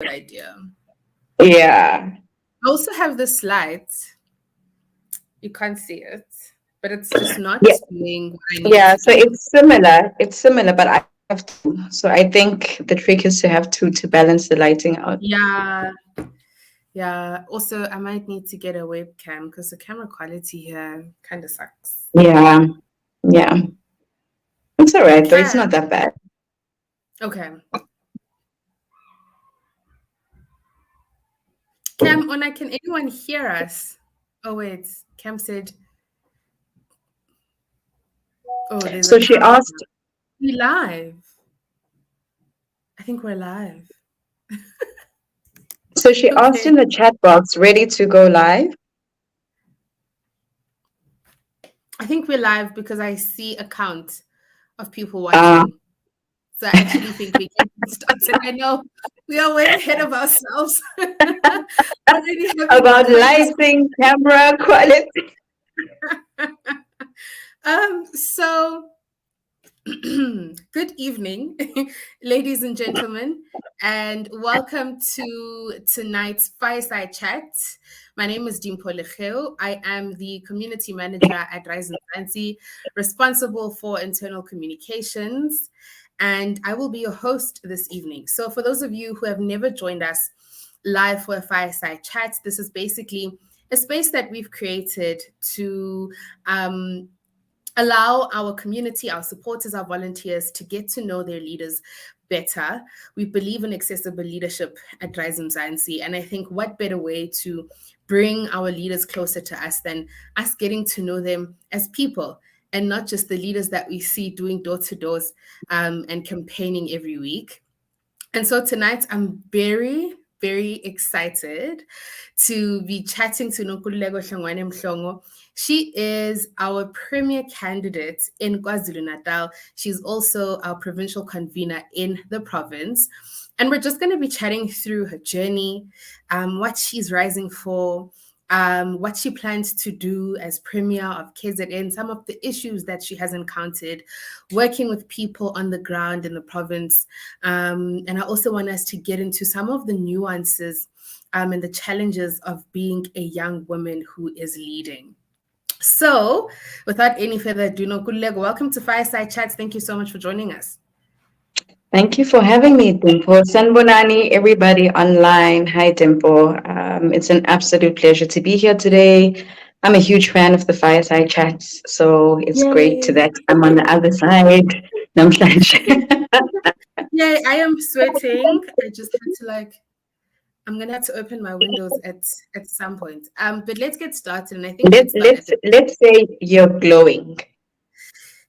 good idea. Yeah. I also have the slides. You can't see it, but it's just not Yeah. doing what I need it Yeah. to So do. it's similar. It's similar, but I have two. So I think the trick is to have two to balance the lighting out. Yeah, yeah. Also, I might need to get a webcam because the camera quality here kind of sucks. Yeah. Yeah. It's all right though. It's Cam, not that bad. okay. Cam, Ona, can anyone hear us? Oh wait, Cam said, "Oh, there's a So she countdown." asked. We live. I think we're live. So she asked Okay. in the chat box, ready to go live? I think we're live because I see a count of people Uh, watching. So I actually think we can get started. I know we are way ahead of ourselves. Already having a about conversation. lighting, camera quality. So good evening, ladies and gentlemen, and welcome to tonight's Fireside Chat. My name is Dimpho Lekgeu. I am the community manager at RISE Mzansi, responsible for internal communications, and I will be your host this evening. So, for those of you who have never joined us live for a Fireside Chat, this is basically a space that we've created to allow our community, our supporters, our volunteers to get to know their leaders better. We believe in accessible leadership at RISE Mzansi, and I think what better way to bring our leaders closer to us than us getting to know them as people and not just the leaders that we see doing door-to-doors and campaigning every week. And so tonight, I'm very excited to be chatting to Nonkululeko Hlongwane-Mhlongo. She is our premier candidate in KwaZulu Natal. She's also our provincial convener in the province. And we're just going to be chatting through her journey, what she's rising for, what she plans to do as Premier of KZN, some of the issues that she has encountered working with people on the ground in the province. And I also want us to get into some of the nuances and the challenges of being a young woman who is leading. So, without any further ado, Nonkululeko, welcome to Fireside Chats. Thank you so much for joining us. Thank you for having me, Dimpho. Sanbonani, everybody online. Hi, Dimpho. It's an absolute pleasure to be here today. I'm a huge fan of the Fireside Chats, so it's great Yay! that I'm on the other side. Namhlanje. Yay! I am sweating. I just had to I'm gonna have to open my windows at some point. But let's get started, and I think Let, let's start at let's, the. let's say you're glowing.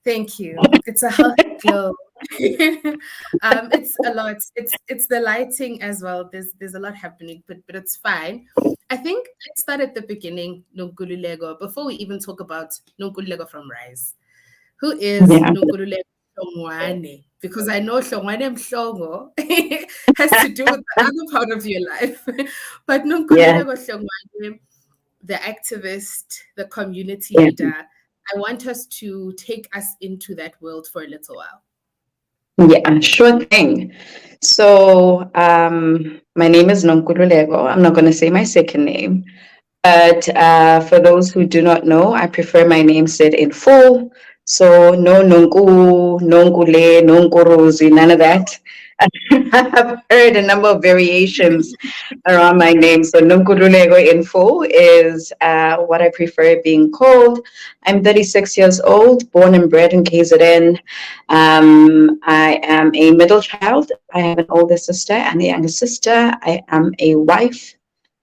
Thank you. It's a healthy glow. It's a lot. It's the lighting as well. There's a lot happening, but it's fine. I think let's start at the beginning, Nonkululeko, before we even talk about Nonkululeko from Rise. Who is Yeah, Nonkululeko Hlongwane? Because I know Hlongwane-Mhlongo has to do with the other part of your life. But yeah, Nonkululeko Hlongwane, the activist, the community yeah. leader, I want us to take us into that world for a little while. Yeah, sure thing. So, my name is Nonkululeko. I'm not going to say my second name. But for those who do not know, I prefer my name said in full. So no nonku, nonkule, nonkuruzi, none of that. I've heard a number of variations around my name. So Nonkululeko in full is what I prefer being called. I'm 36 years old, born and bred in KZN. I am a middle child. I have an older sister and a younger sister. I am a wife.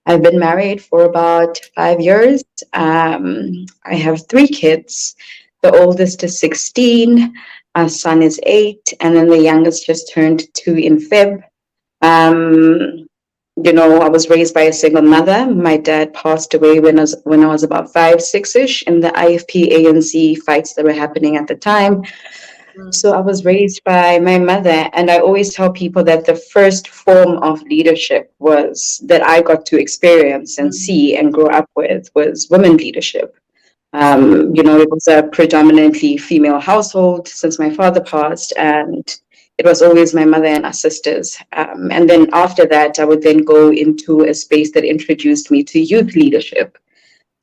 I've been married for about 5 years. I have three kids. The oldest is 16, our son is 8, and then the youngest just turned 2 in Feb. Um, I was raised by a single mother. My dad passed away when I was about 5, 6-ish in the IFP ANC fights that were happening at the time. Mm. So I was raised by my mother, and I always tell people that the first form of leadership was that I got to experience and Mm. see and grow up with was women leadership. It was a predominantly female household since my father passed, and it was always my mother and our sisters. And then after that, I would then go into a space that introduced me to youth leadership.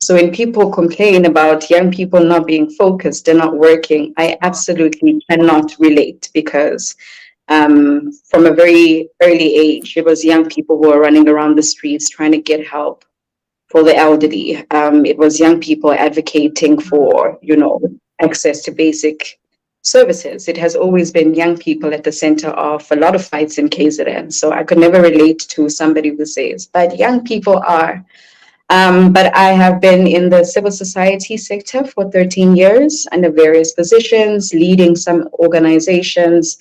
So when people complain about young people not being focused and not working, I absolutely cannot relate, because from a very early age, it was young people who were running around the streets trying to get help for the elderly. It was young people advocating for, access to basic services. It has always been young people at the center of a lot of fights in KZN. So I could never relate to somebody who says, but young people are. But I have been in the civil society sector for 13 years under various positions, leading some organizations,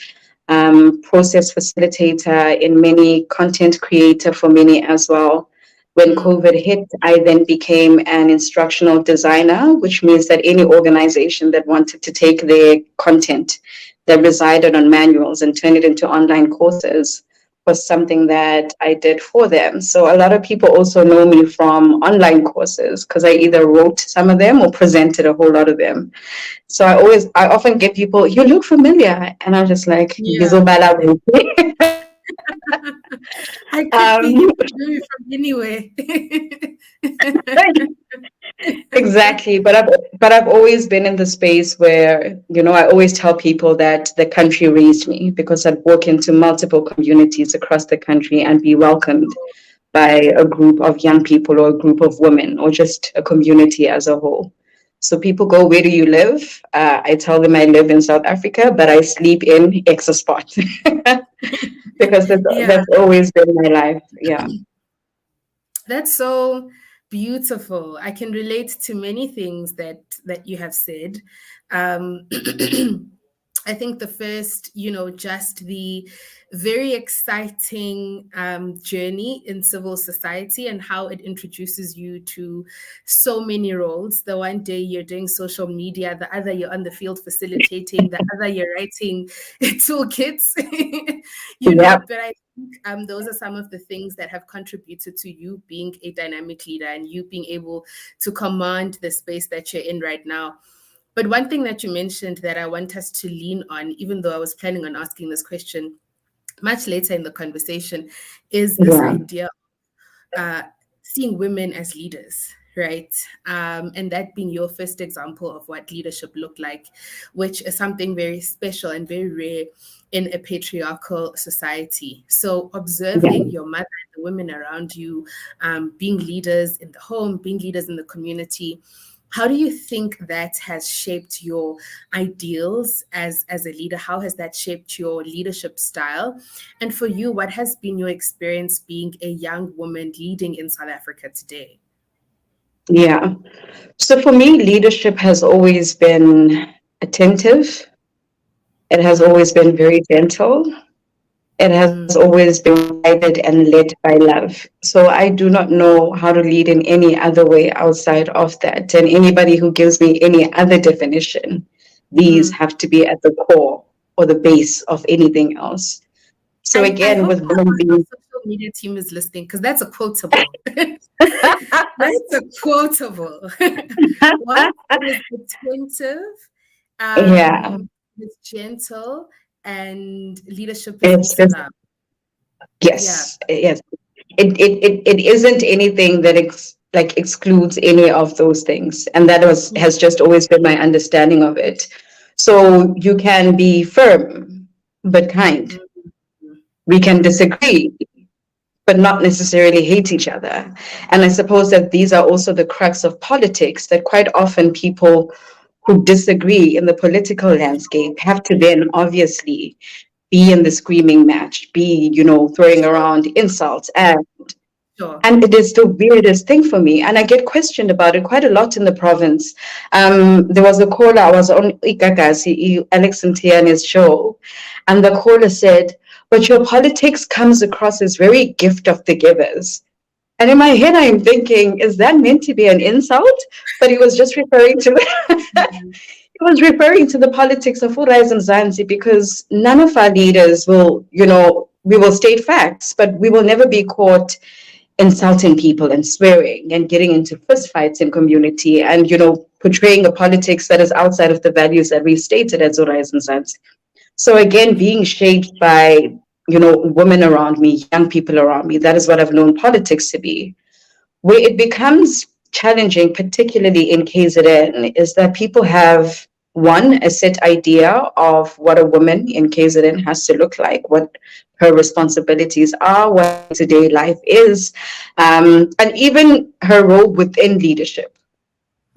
process facilitator in many, content creator for many as well. When COVID hit, I then became an instructional designer, which means that any organization that wanted to take their content that resided on manuals and turn it into online courses was something that I did for them. So a lot of people also know me from online courses, because I either wrote some of them or presented a whole lot of them. So I often get people, you look familiar. And I'm just like, Yeah. I could think you could do it from anywhere. Exactly. But I've always been in the space where, I always tell people that the country raised me, because I'd walk into multiple communities across the country and be welcomed by a group of young people or a group of women or just a community as a whole. So people go, where do you live? I tell them I live in South Africa, but I sleep in X spot. Because that's always been my life. Yeah. That's so beautiful. I can relate to many things that you have said. I think the first, just the very exciting journey in civil society and how it introduces you to so many roles. The one day you're doing social media, the other you're on the field facilitating, the other you're writing toolkits, Yep. but I think those are some of the things that have contributed to you being a dynamic leader and you being able to command the space that you're in right now. But one thing that you mentioned that I want us to lean on, even though I was planning on asking this question much later in the conversation, is this idea of seeing women as leaders, right? And that being your first example of what leadership looked like, which is something very special and very rare in a patriarchal society. So observing your mother and the women around you being leaders in the home, being leaders in the community, how do you think that has shaped your ideals as a leader? How has that shaped your leadership style? And for you, what has been your experience being a young woman leading in South Africa today? Yeah. So for me, leadership has always been attentive. It has always been very gentle. It has always been guided and led by love. So I do not know how to lead in any other way outside of that. And anybody who gives me any other definition, these have to be at the core or the base of anything else. So I again, hope with women our being social media team is listening, because that's a quotable. That's a quotable. What? It is attentive, yeah, it's gentle, and leadership is it's also just love. Yeah. yes. It isn't anything that excludes any of those things, and that has just always been my understanding of it. So you can be firm but kind. We can disagree but not necessarily hate each other. And I suppose that these are also the crux of politics, that quite often people who disagree in the political landscape have to then obviously be in the screaming match, be, throwing around insults. And it is the weirdest thing for me. And I get questioned about it quite a lot in the province. There was a caller, I was on Igagasi, Alex Ntiane's show, and the caller said, but your politics comes across as very gift of the givers. And in my head, I am thinking, is that meant to be an insult? But he was just referring to he was referring to the politics of RISE Mzansi, because none of our leaders will, we will state facts, but we will never be caught insulting people and swearing and getting into fistfights in community and, portraying a politics that is outside of the values that we've stated as RISE Mzansi. So again, being shaped by, women around me, young people around me, that is what I've known politics to be. Where it becomes challenging, particularly in KZN, is that people have one, a set idea of what a woman in KZN has to look like, what her responsibilities are, what day-to-day life is, and even her role within leadership.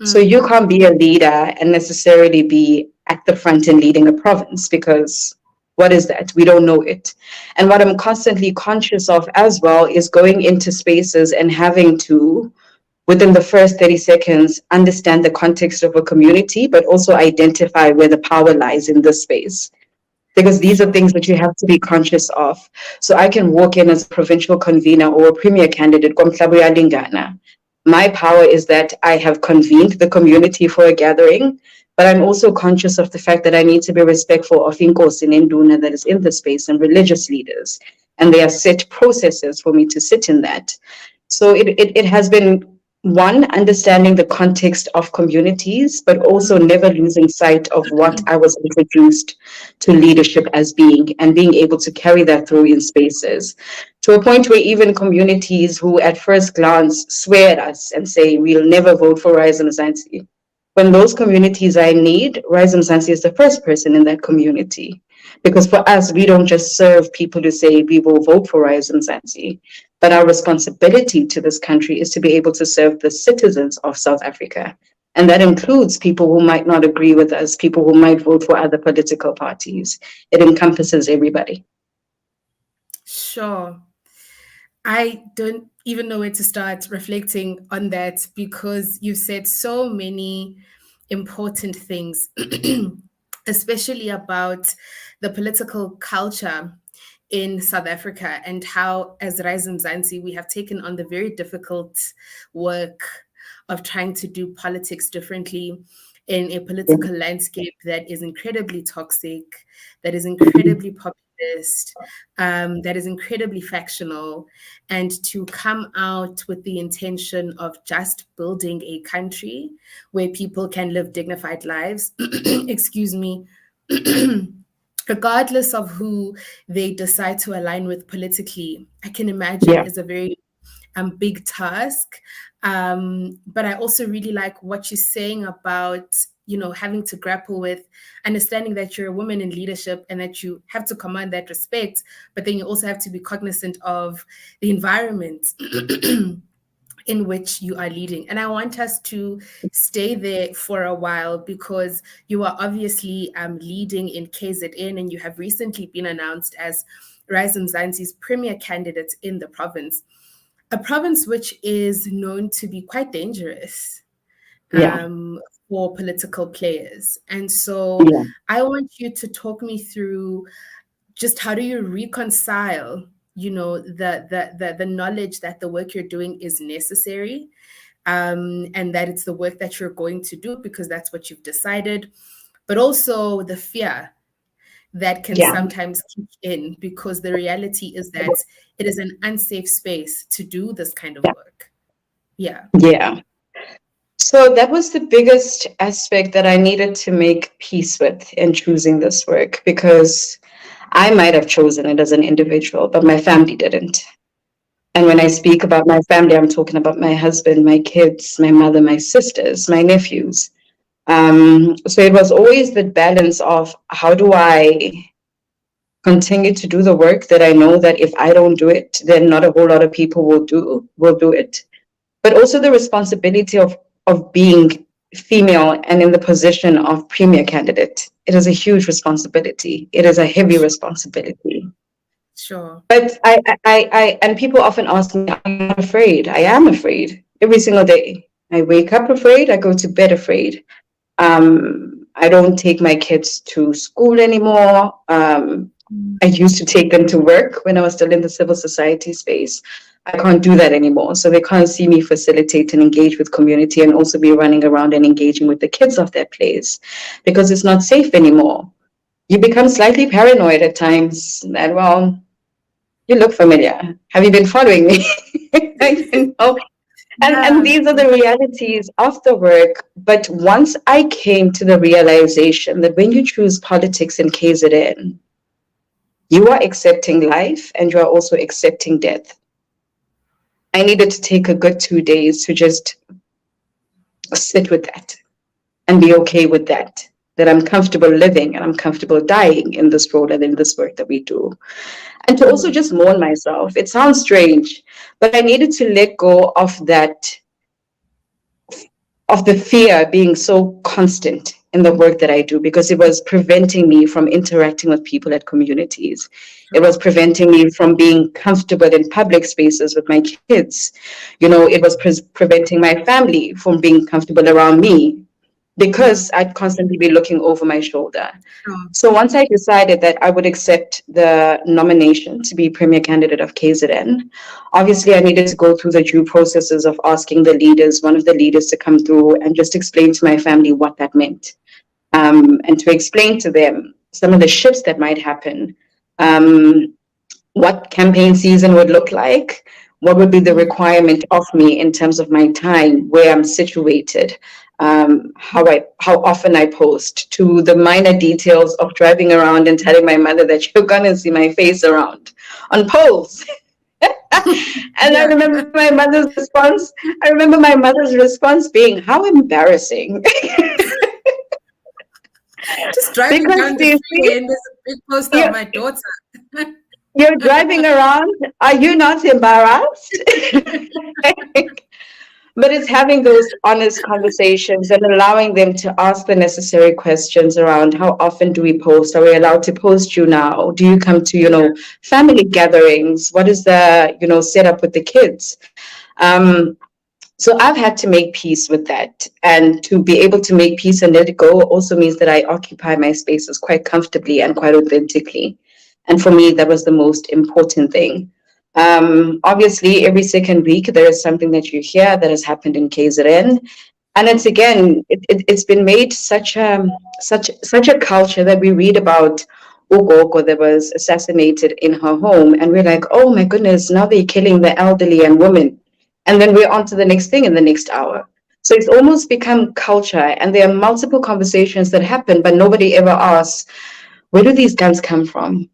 So you can't be a leader and necessarily be at the front and leading a province, because what is that? We don't know it. And what I'm constantly conscious of as well is going into spaces and having to, within the first 30 seconds, understand the context of a community, but also identify where the power lies in this space. Because these are things that you have to be conscious of. So I can walk in as a provincial convener or a premier candidate, Komhlabo ya Lingana. My power is that I have convened the community for a gathering, but I'm also conscious of the fact that I need to be respectful of Inkosi and Nduna that is in the space and religious leaders. And there are set processes for me to sit in that. So it has been, one, understanding the context of communities, but also never losing sight of what I was introduced to leadership as being, and being able to carry that through in spaces, to a point where even communities who at first glance swear at us and say, we'll never vote for RISE Mzansi. When those communities are in need, RISE Mzansi is the first person in that community. Because for us, we don't just serve people to say we will vote for RISE Mzansi, but our responsibility to this country is to be able to serve the citizens of South Africa. And that includes people who might not agree with us, people who might vote for other political parties. It encompasses everybody. Sure. I don't even know where to start reflecting on that, because you've said so many important things, especially about the political culture in South Africa, and how, as RISE Mzansi, we have taken on the very difficult work of trying to do politics differently in a political landscape that is incredibly toxic, that is incredibly populist, that is incredibly factional, and to come out with the intention of just building a country where people can live dignified lives, excuse me, regardless of who they decide to align with politically, I can imagine is a very big task. But I also really like what you're saying about, having to grapple with understanding that you're a woman in leadership and that you have to command that respect, but then you also have to be cognizant of the environment in which you are leading. And I want us to stay there for a while, because you are obviously leading in KZN, and you have recently been announced as RISE Mzansi's premier candidate in the province, a province which is known to be quite dangerous for political players. And so I want you to talk me through just how do you reconcile, the knowledge that the work you're doing is necessary, and that it's the work that you're going to do because that's what you've decided, but also the fear that can sometimes kick in, because the reality is that it is an unsafe space to do this kind of work. Yeah. So that was the biggest aspect that I needed to make peace with in choosing this work, because I might have chosen it as an individual, but my family didn't. And when I speak about my family, I'm talking about my husband, my kids, my mother, my sisters, my nephews. So it was always the balance of, how do I continue to do the work that I know that if I don't do it, then not a whole lot of people will do it. But also the responsibility of being female and in the position of premier candidate. It is a huge responsibility. It is a heavy responsibility. Sure. But I and people often ask me, I'm not afraid. I am afraid every single day. I wake up afraid. I go to bed afraid. I don't take my kids to school anymore. I used to take them to work when I was still in the civil society space. I can't do that anymore. So they can't see me facilitate and engage with community and also be running around and engaging with the kids of that place, because it's not safe anymore. You become slightly paranoid at times that, well, you look familiar. Have you been following me? And Yeah. these are the realities of the work. But once I came to the realization that when you choose politics in KZN, you are accepting life and you are also accepting death. I needed to take a good 2 days to just sit with that and be okay with that. That I'm comfortable living and I'm comfortable dying in this role and in this work that we do. And to also just mourn myself. It sounds strange, but I needed to let go of that, of the fear being so constant in the work that I do, because it was preventing me from interacting with people at communities. It was preventing me from being comfortable in public spaces with my kids. You know, it was preventing my family from being comfortable around me because I'd constantly be looking over my shoulder. So once I decided that I would accept the nomination to be Premier Candidate of KZN, obviously I needed to go through the due processes of asking the leaders, one of the leaders, to come through and just explain to my family what that meant, and to explain to them some of the shifts that might happen, what campaign season would look like, what would be the requirement of me in terms of my time, where I'm situated, how often I post, to the minor details of driving around and telling my mother that you're gonna see my face around on polls. And I remember my mother's response. I remember my mother's response being, "How embarrassing!" Just driving Because down do the you see, freeway and there's a big poster of my daughter. you're driving around. Are you not embarrassed? But it's having those honest conversations and allowing them to ask the necessary questions around how often do we post? Are we allowed to post you now? Do you come to, family gatherings? What is the, setup with the kids? So I've had to make peace with that. And to be able to make peace and let it go also means that I occupy my spaces quite comfortably and quite authentically. And for me, that was the most important thing. Obviously, every second week, there is something that you hear that has happened in KZN. And it's again, it's been made such a culture that we read about Ugoko that was assassinated in her home. And we're like, oh my goodness, now they're killing the elderly and women. And then we're on to the next thing in the next hour. So it's almost become culture. And there are multiple conversations that happen, but nobody ever asks, where do these guns come from?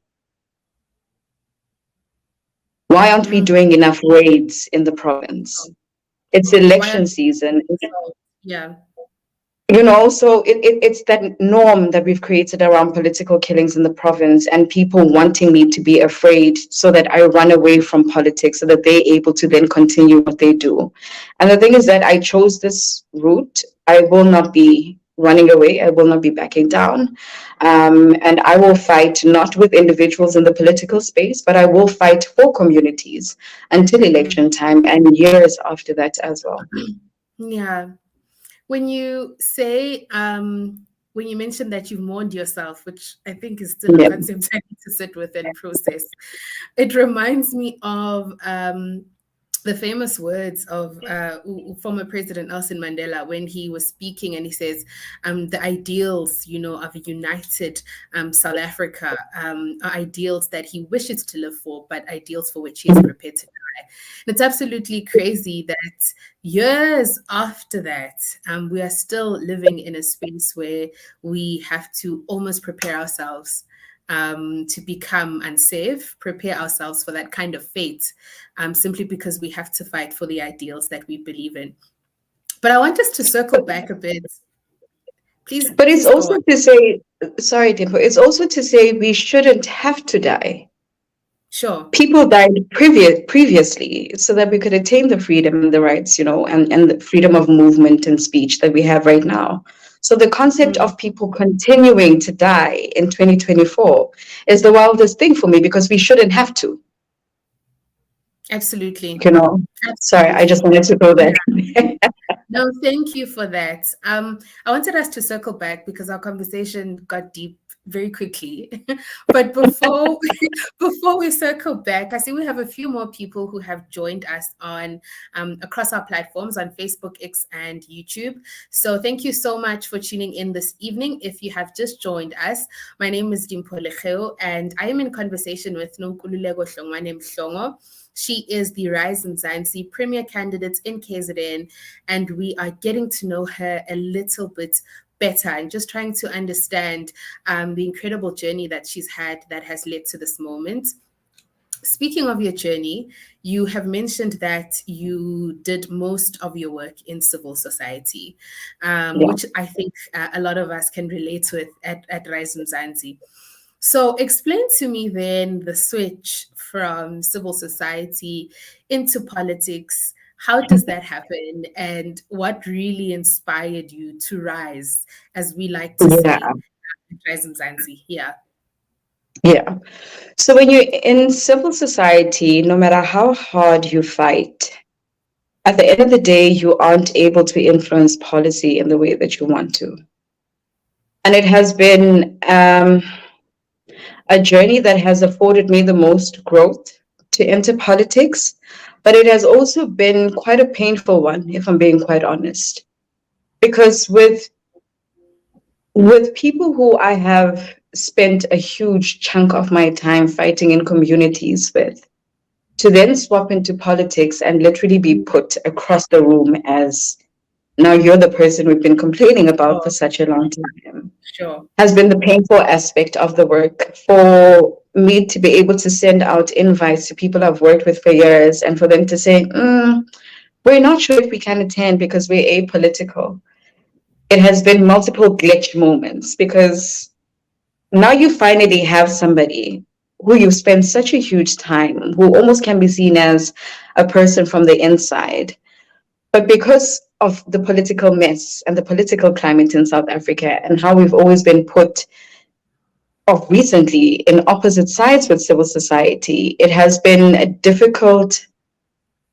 Why aren't we doing enough raids in the province? It's election season. Yeah. So it's that norm that we've created around political killings in the province and people wanting me to be afraid so that I run away from politics so that they're able to then continue what they do. And the thing is that I chose this route. I will not be running away. I will not be backing down. And I will fight not with individuals in the political space, but I will fight for communities until election time and years after that as well. Yeah. When you say, when you mentioned that you've mourned yourself, which I think is still a concept I need to sit with and process, it reminds me of the famous words of former President Nelson Mandela when he was speaking, and he says, the ideals, of a united South Africa are ideals that he wishes to live for, but ideals for which he is prepared to die. And it's absolutely crazy that years after that, we are still living in a space where we have to almost prepare ourselves to become unsafe, prepare ourselves for that kind of fate, simply because we have to fight for the ideals that we believe in. But I want us to circle back a bit. But it's also to say, sorry, Dimpho, it's also to say we shouldn't have to die. Sure. People died previously so that we could attain the freedom and the rights, and the freedom of movement and speech that we have right now. So the concept of people continuing to die in 2024 is the wildest thing for me because we shouldn't have to. Absolutely. Sorry, I just wanted to go there. No, thank you for that. I wanted us to circle back because our conversation got deep very quickly. But before we circle back, I see we have a few more people who have joined us on across our platforms on Facebook, X, and YouTube. So thank you so much for tuning in this evening. If you have just joined us, my name is Dimpho Lekgeu, and I am in conversation with Nonkululeko Hlongwane-Mhlongo, She is the RISE Mzansi Premier candidate in KZN, and we are getting to know her a little bit better and just trying to understand the incredible journey that she's had that has led to this moment. Speaking of your journey, you have mentioned that you did most of your work in civil society, Yeah. which I think a lot of us can relate with at RISE Mzansi. So explain to me then the switch from civil society into politics. How does that happen? And what really inspired you to rise, as we like to Yeah. say, at RISE Mzansi? Yeah. Yeah. So when you're in civil society, no matter how hard you fight, at the end of the day, you aren't able to influence policy in the way that you want to. And it has been a journey that has afforded me the most growth to enter politics, but it has also been quite a painful one, if I'm being quite honest. Because with people who I have spent a huge chunk of my time fighting in communities with, to then swap into politics and literally be put across the room as now you're the person we've been complaining about for Sure. such a long time Sure. has been the painful aspect of the work. For me to be able to send out invites to people I've worked with for years and for them to say, we're not sure if we can attend because we're apolitical. It has been multiple glitch moments because now you finally have somebody who you've spent such a huge time, who almost can be seen as a person from the inside. But because of the political mess and the political climate in South Africa and how we've always been put off recently in opposite sides with civil society, it has been a difficult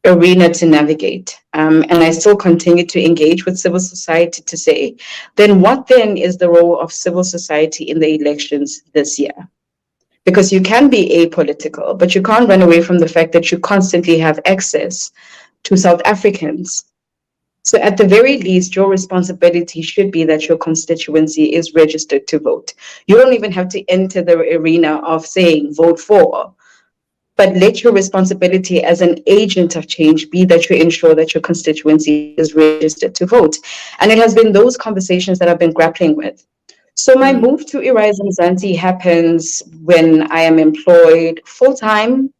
arena to navigate. And I still continue to engage with civil society to say, then what then is the role of civil society in the elections this year? Because you can be apolitical, but you can't run away from the fact that you constantly have access to South Africans. So at the very least, your responsibility should be that your constituency is registered to vote. You don't even have to enter the arena of saying vote for, but let your responsibility as an agent of change be that you ensure that your constituency is registered to vote. And it has been those conversations that I've been grappling with. So my Mm. move to RISE Mzansi happens when I am employed full-time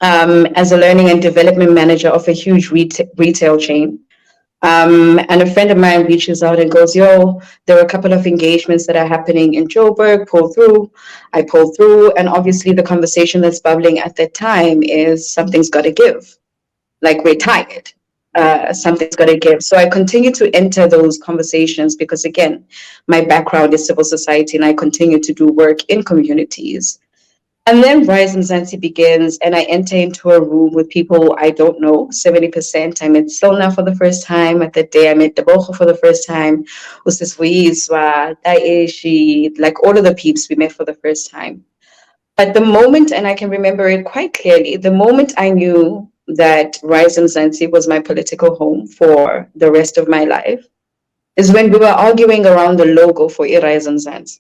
as a learning and development manager of a huge retail chain. And a friend of mine reaches out and goes, yo, there are a couple of engagements that are happening in Joburg, pull through. I pull through. And obviously the conversation that's bubbling at that time is something's got to give. Like we're tired. Something's got to give. So I continue to enter those conversations because, again, my background is civil society and I continue to do work in communities. And then RISE Mzansi begins, and I enter into a room with people I don't know, 70%. I met Silna for the first time. At that day, I met Debogo for the first time. Usiswizwa, Daeshi, like all of the peeps we met for the first time. But the moment, and I can remember it quite clearly, the moment I knew that RISE Mzansi was my political home for the rest of my life is when we were arguing around the logo for RISE Mzansi.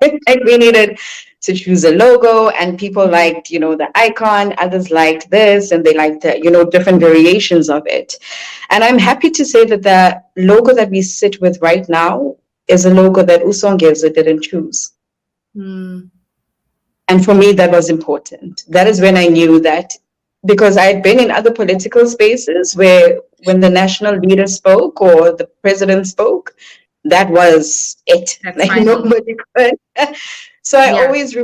Like we needed to choose a logo and people liked, the icon, others liked this and they liked the, different variations of it. And I'm happy to say that the logo that we sit with right now is a logo that Usongeza didn't choose. Mm. And for me, that was important. That is when I knew that because I had been in other political spaces where when the national leader spoke or the president spoke, that was it. That's Like final. nobody could. So I Yeah. always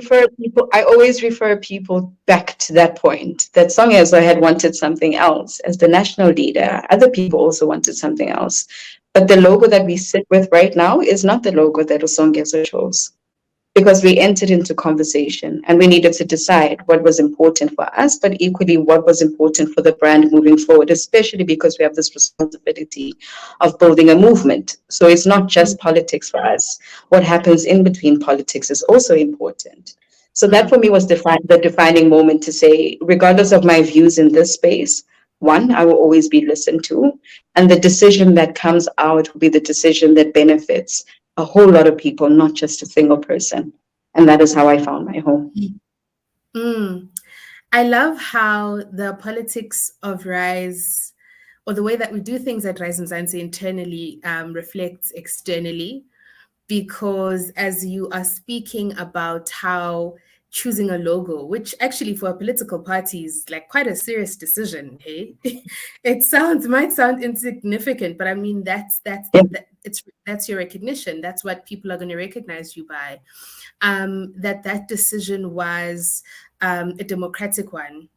refer people back to that point. That Songezo had wanted something else as the national leader. Other people also wanted something else. But the logo that we sit with right now is not the logo that Songezo chose. Because we entered into conversation and we needed to decide what was important for us, but equally what was important for the brand moving forward, especially because we have this responsibility of building a movement. So it's not just politics for us. What happens in between politics is also important. So that for me was the defining moment to say, regardless of my views in this space, one, I will always be listened to. And the decision that comes out will be the decision that benefits a whole lot of people, not just a single person. And that is how I found my home. Mm. I love how the politics of RISE, or the way that we do things at RISE Mzansi internally, reflects externally, because as you are speaking about how choosing a logo, which actually for a political party is like quite a serious decision, hey? It might sound insignificant, but I mean Yeah, that's your recognition. That's what people are going to recognize you by. That decision was a democratic one,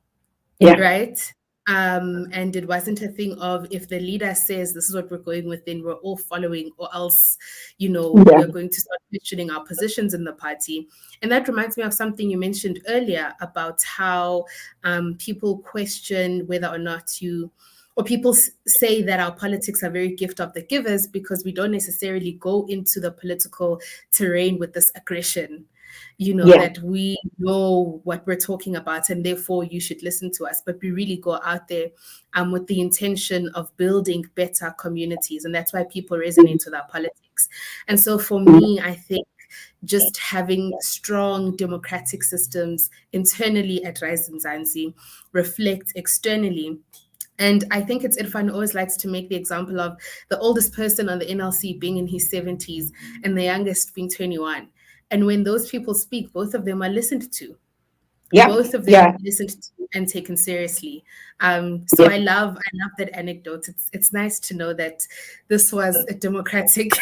yeah, right? And it wasn't a thing of, if the leader says this is what we're going with, then we're all following, or else, we yeah, are going to start questioning our positions in the party. And that reminds me of something you mentioned earlier about how people question whether or not or people say that our politics are very gift of the givers, because we don't necessarily go into the political terrain with this aggression, yeah, that we know what we're talking about and therefore you should listen to us. But we really go out there with the intention of building better communities. And that's why people resonate with our politics. And so for me, I think just having strong democratic systems internally at RISE Mzansi reflect externally. And I think it's Irfan always likes to make the example of the oldest person on the NLC being in his 70s and the youngest being 21. And when those people speak, both of them are listened to. yeah, Both of them yeah, are listened to and taken seriously. So yeah. I love that anecdote. It's nice to know that this was a democratic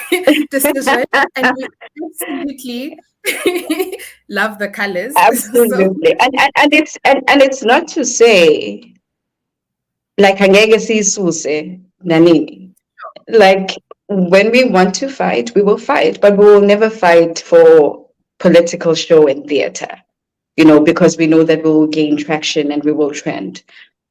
decision, and we absolutely love the colors. So Absolutely. And it's not to say like angeke siyisuse nanini. Like when we want to fight, we will fight, but we will never fight for political show and theater, because we know that we will gain traction and we will trend.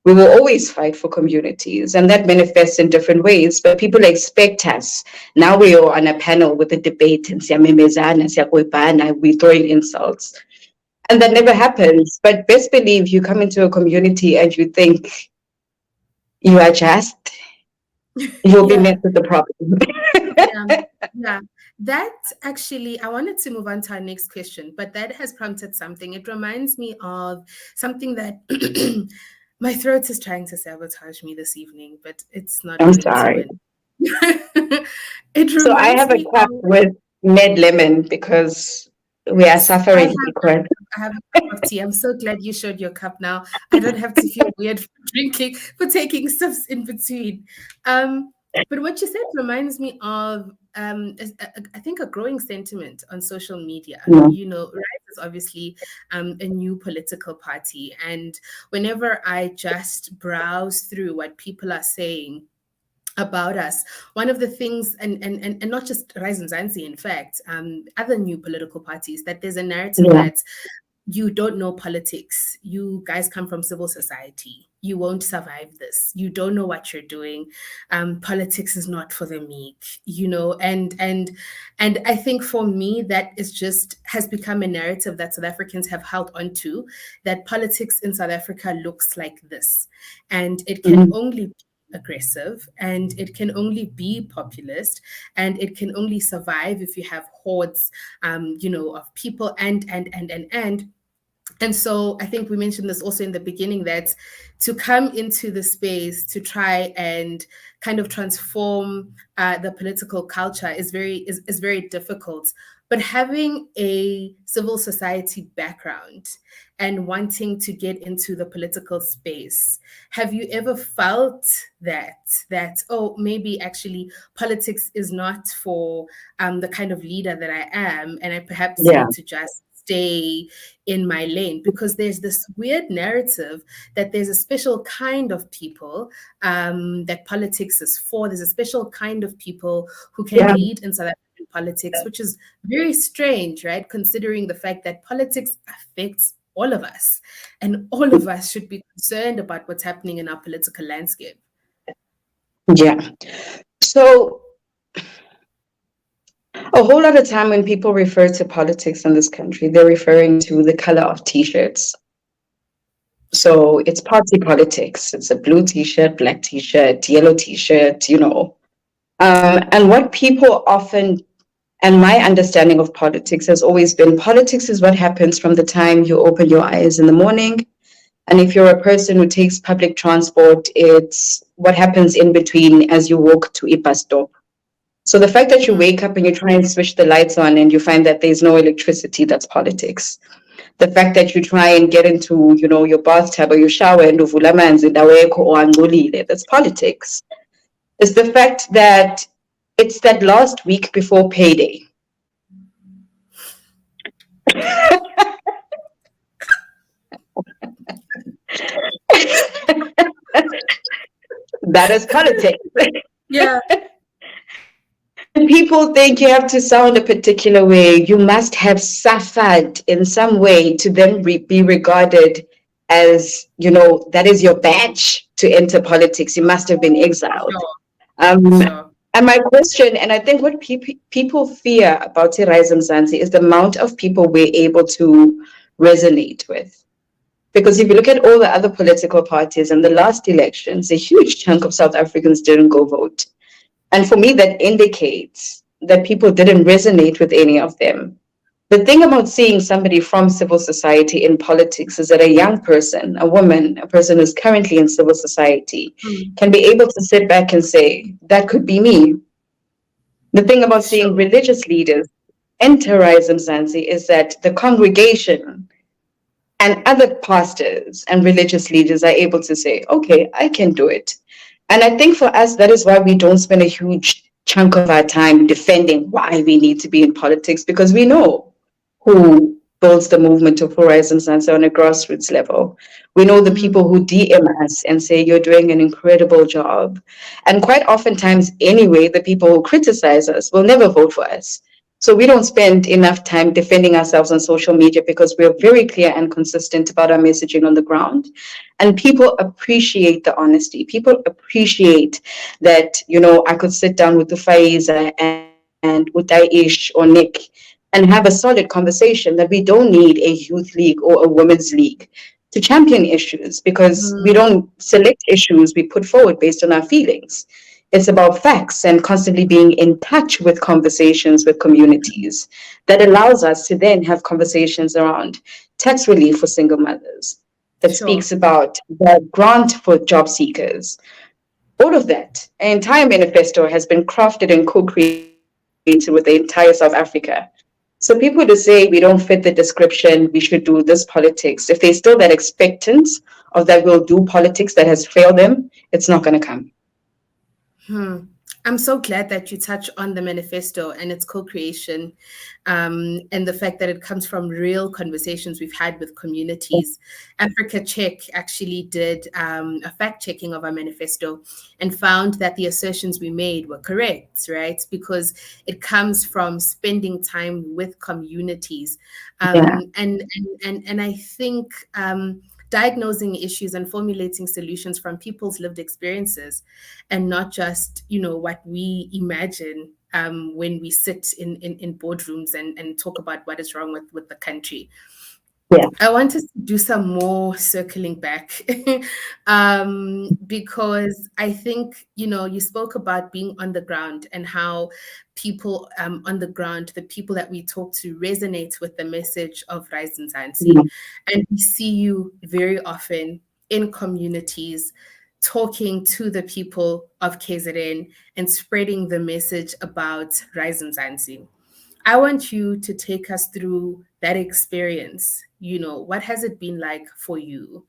We will always fight for communities, and that manifests in different ways. But people expect us. Now we are on a panel with a debate, and we're throwing insults. And that never happens. But best believe you come into a community and you think you are just, you'll be yeah, met with the problem. yeah, yeah. That actually, I wanted to move on to our next question, but that has prompted something. It reminds me of something that my throat is trying to sabotage me this evening, but it's not I'm going to sorry. win. It So I reminds have a me cup of with Ned Lemon because we are I suffering have liquid. I have a cup of tea. I'm so glad you showed your cup now. I don't have to feel weird for taking sips in between. But what you said reminds me of I think a growing sentiment on social media. No. RISE is obviously a new political party, and whenever I just browse through what people are saying about us. One of the things, and not just RISE Mzansi, in fact, other new political parties, that there's a narrative Yeah, that you don't know politics. You guys come from civil society. You won't survive this. You don't know what you're doing. Politics is not for the meek, and I think for me that is just has become a narrative that South Africans have held on to, that politics in South Africa looks like this, and it can mhm, only be aggressive, and it can only be populist, and it can only survive if you have hordes of people, and so I think we mentioned this also in the beginning, that to come into the space to try and kind of transform the political culture is very difficult. But having a civil society background and wanting to get into the political space, have you ever felt that oh, maybe actually politics is not for the kind of leader that I am, and I perhaps yeah, need to just stay in my lane? Because there's this weird narrative that there's a special kind of people that politics is for. There's a special kind of people who can yeah, lead in South African politics, which is very strange, right? Considering the fact that politics affects all of us, and all of us should be concerned about what's happening in our political landscape. yeah. So a whole lot of time when people refer to politics in this country, they're referring to the color of t-shirts. So it's party politics. It's a blue t-shirt, black t-shirt, yellow t-shirt. And what people often, and my understanding of politics has always been, politics is what happens from the time you open your eyes in the morning And if you're a person who takes public transport, it's what happens in between as you walk to a bus stop. So the fact that you wake up and you try and switch the lights on and you find that there's no electricity, that's politics. The fact that you try and get into, your bathtub or your shower and uvula amanzi ndawekho or angcolile, that's politics. It's the fact that it's that last week before payday. That is politics. Yeah. When people think you have to sound a particular way, you must have suffered in some way to then be regarded as, that is your badge to enter politics. You must have been exiled. Sure. And my question, and I think what people fear about RISE Mzansi is the amount of people we're able to resonate with. Because if you look at all the other political parties in the last elections, a huge chunk of South Africans didn't go vote. And for me, that indicates that people didn't resonate with any of them. The thing about seeing somebody from civil society in politics is that a young person, a woman, a person who's currently in civil society, can be able to sit back and say, that could be me. The thing about seeing religious leaders enter RISE Mzansi is that the congregation and other pastors and religious leaders are able to say, okay, I can do it. And I think for us, that is why we don't spend a huge chunk of our time defending why we need to be in politics, because we know who builds the movement of RISE Mzansi on a grassroots level. We know the people who DM us and say, you're doing an incredible job. And quite oftentimes, anyway, the people who criticize us will never vote for us. So we don't spend enough time defending ourselves on social media because we're very clear and consistent about our messaging on the ground. And people appreciate the honesty. People appreciate that, I could sit down with the Faiza and with Daish or Nick and have a solid conversation, that we don't need a youth league or a women's league to champion issues, because we don't select issues we put forward based on our feelings. It's about facts and constantly being in touch with conversations with communities that allows us to then have conversations around tax relief for single mothers, that speaks about the grant for job seekers. All of that, an entire manifesto has been crafted and co-created with the entire South Africa. So people to say we don't fit the description, we should do this politics, if they're still that expectant of that we'll do politics that has failed them, it's not going to come. I'm so glad that you touch on the manifesto and its co-creation, and the fact that it comes from real conversations we've had with communities. Africa Check actually did a fact-checking of our manifesto and found that the assertions we made were correct, right? Because it comes from spending time with communities. And I think diagnosing issues and formulating solutions from people's lived experiences, and not just, what we imagine when we sit in boardrooms and talk about what is wrong with the country. Yeah. I wanted to do some more circling back because I think, you spoke about being on the ground and how people on the ground, the people that we talk to, resonate with the message of RISE Mzansi. And we see you very often in communities talking to the people of KZN and spreading the message about RISE Mzansi. I want you to take us through that experience. What has it been like for you?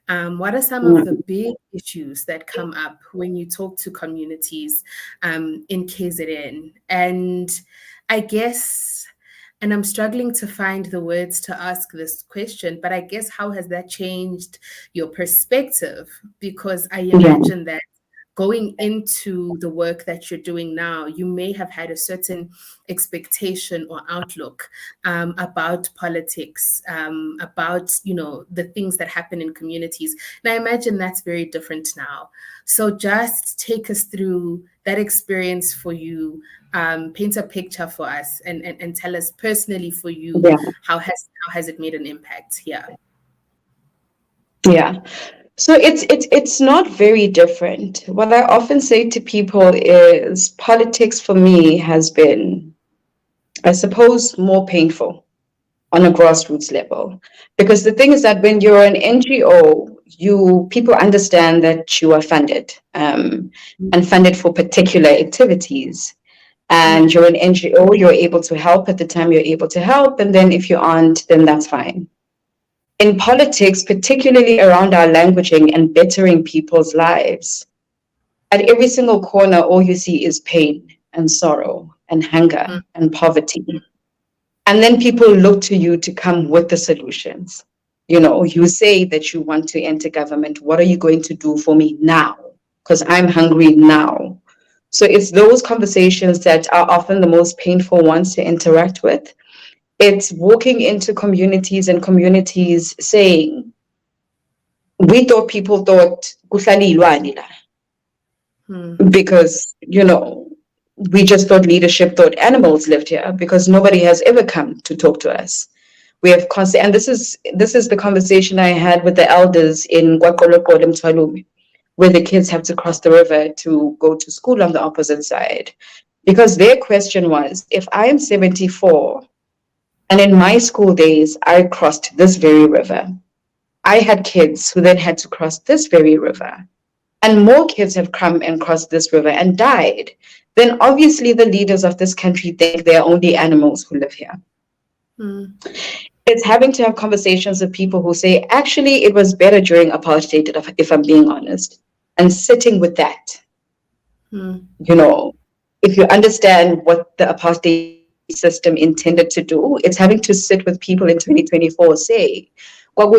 What are some of the big issues that come up when you talk to communities in KZN? And I guess, and I'm struggling to find the words to ask this question, but I guess, how has that changed your perspective? Because I imagine that going into the work that you're doing now, you may have had a certain expectation or outlook about politics, about, the things that happen in communities. And I imagine that's very different now. So just take us through that experience for you, paint a picture for us, and tell us personally for you, how has it made an impact here? Yeah. So it's not very different. What I often say to people is politics for me has been, I suppose, more painful. on a grassroots level. Because the thing is that when you're an NGO, people understand that you are funded and funded for particular activities. And you're an NGO, you're able to help at the time you're able to help. And then if you aren't, then that's fine. In politics, particularly around our languaging and bettering people's lives, at every single corner, all you see is pain and sorrow and hunger and poverty. And then people look to you to come with the solutions. You say that you want to enter government. What are you going to do for me now? Because I'm hungry now. So it's those conversations that are often the most painful ones to interact with. It's walking into communities and communities saying, we thought people thought because, we just thought leadership thought animals lived here because nobody has ever come to talk to us. We have constant, and this is the conversation I had with the elders in Mthwalume, where the kids have to cross the river to go to school on the opposite side. Because their question was, if I am 74 and in my school days, I crossed this very river, I had kids who then had to cross this very river, and more kids have come and crossed this river and died, then obviously the leaders of this country think they're only animals who live here. It's having to have conversations with people who say, actually, it was better during apartheid, if I'm being honest, and sitting with that. If you understand what the apartheid system intended to do, it's having to sit with people in 2024 say, than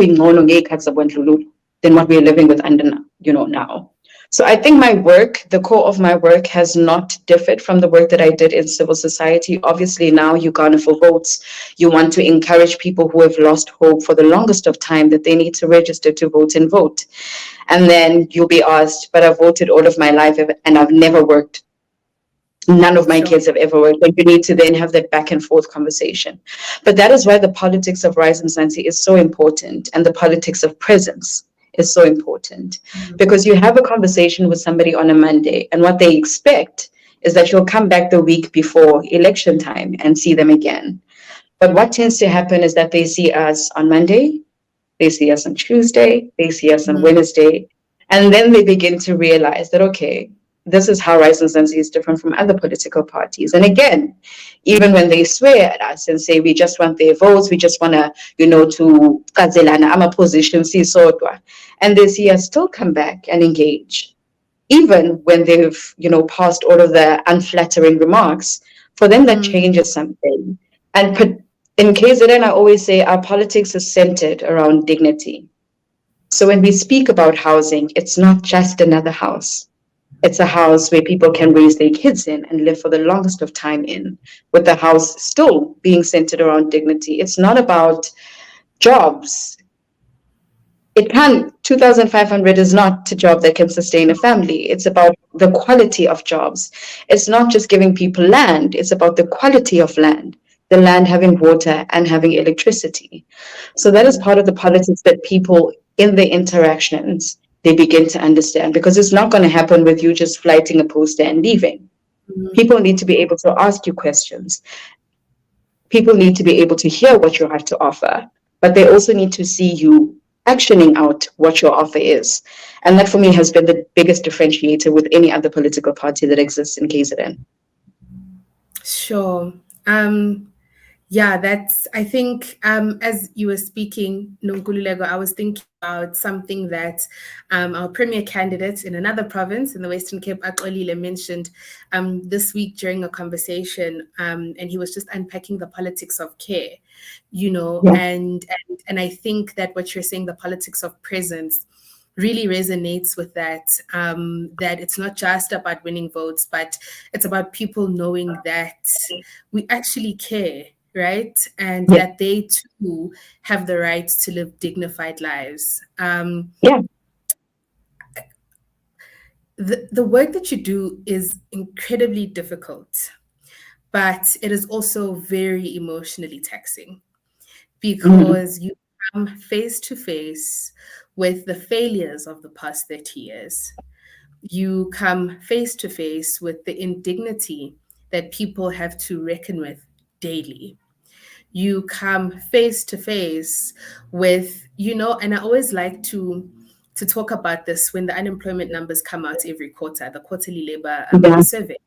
what we're living with under now. So I think my work, the core of my work, has not differed from the work that I did in civil society. Obviously, now you garner for votes. You want to encourage people who have lost hope for the longest of time that they need to register to vote and vote. And then you'll be asked, but I've voted all of my life and I've never worked. None of my kids have ever worked. But you need to then have that back and forth conversation. But that is why the politics of RISE Mzansi is so important, and the politics of presence is so important, because you have a conversation with somebody on a Monday, and what they expect is that you'll come back the week before election time and see them again. But what tends to happen is that they see us on Monday, they see us on Tuesday, they see us on Wednesday, and then they begin to realize that, okay, this is how RISE Mzansi is different from other political parties. And again, even when they swear at us and say we just want their votes, we just want to, to kazelana ama position sisodwa, and they see us still come back and engage, even when they've, passed all of the unflattering remarks. For them, that changes something. And in KZN, I always say our politics is centered around dignity. So when we speak about housing, it's not just another house. It's a house where people can raise their kids in and live for the longest of time in, with the house still being centered around dignity. It's not about jobs. 2,500 is not a job that can sustain a family. It's about the quality of jobs. It's not just giving people land. It's about the quality of land, the land having water and having electricity. So that is part of the politics that people in the interactions, they begin to understand, because it's not going to happen with you just flighting a poster and leaving. People need to be able to ask you questions. People need to be able to hear what you have to offer, but they also need to see you actioning out what your offer is. And that for me has been the biggest differentiator with any other political party that exists in KZN. Sure. Yeah, I think, as you were speaking, Nonkululeko, I was thinking about something that our premier candidate in another province in the Western Cape, Axolile, mentioned this week during a conversation, and he was just unpacking the politics of care, and I think that what you're saying, the politics of presence, really resonates with that, that it's not just about winning votes, but it's about people knowing that we actually care, right? And that they too have the right to live dignified lives. The work that you do is incredibly difficult, but it is also very emotionally taxing, because you come face to face with the failures of the past 30 years. You come face to face with the indignity that people have to reckon with daily. you come face to face with, and I always like to talk about this when the unemployment numbers come out every quarter, the quarterly labor Yeah. survey,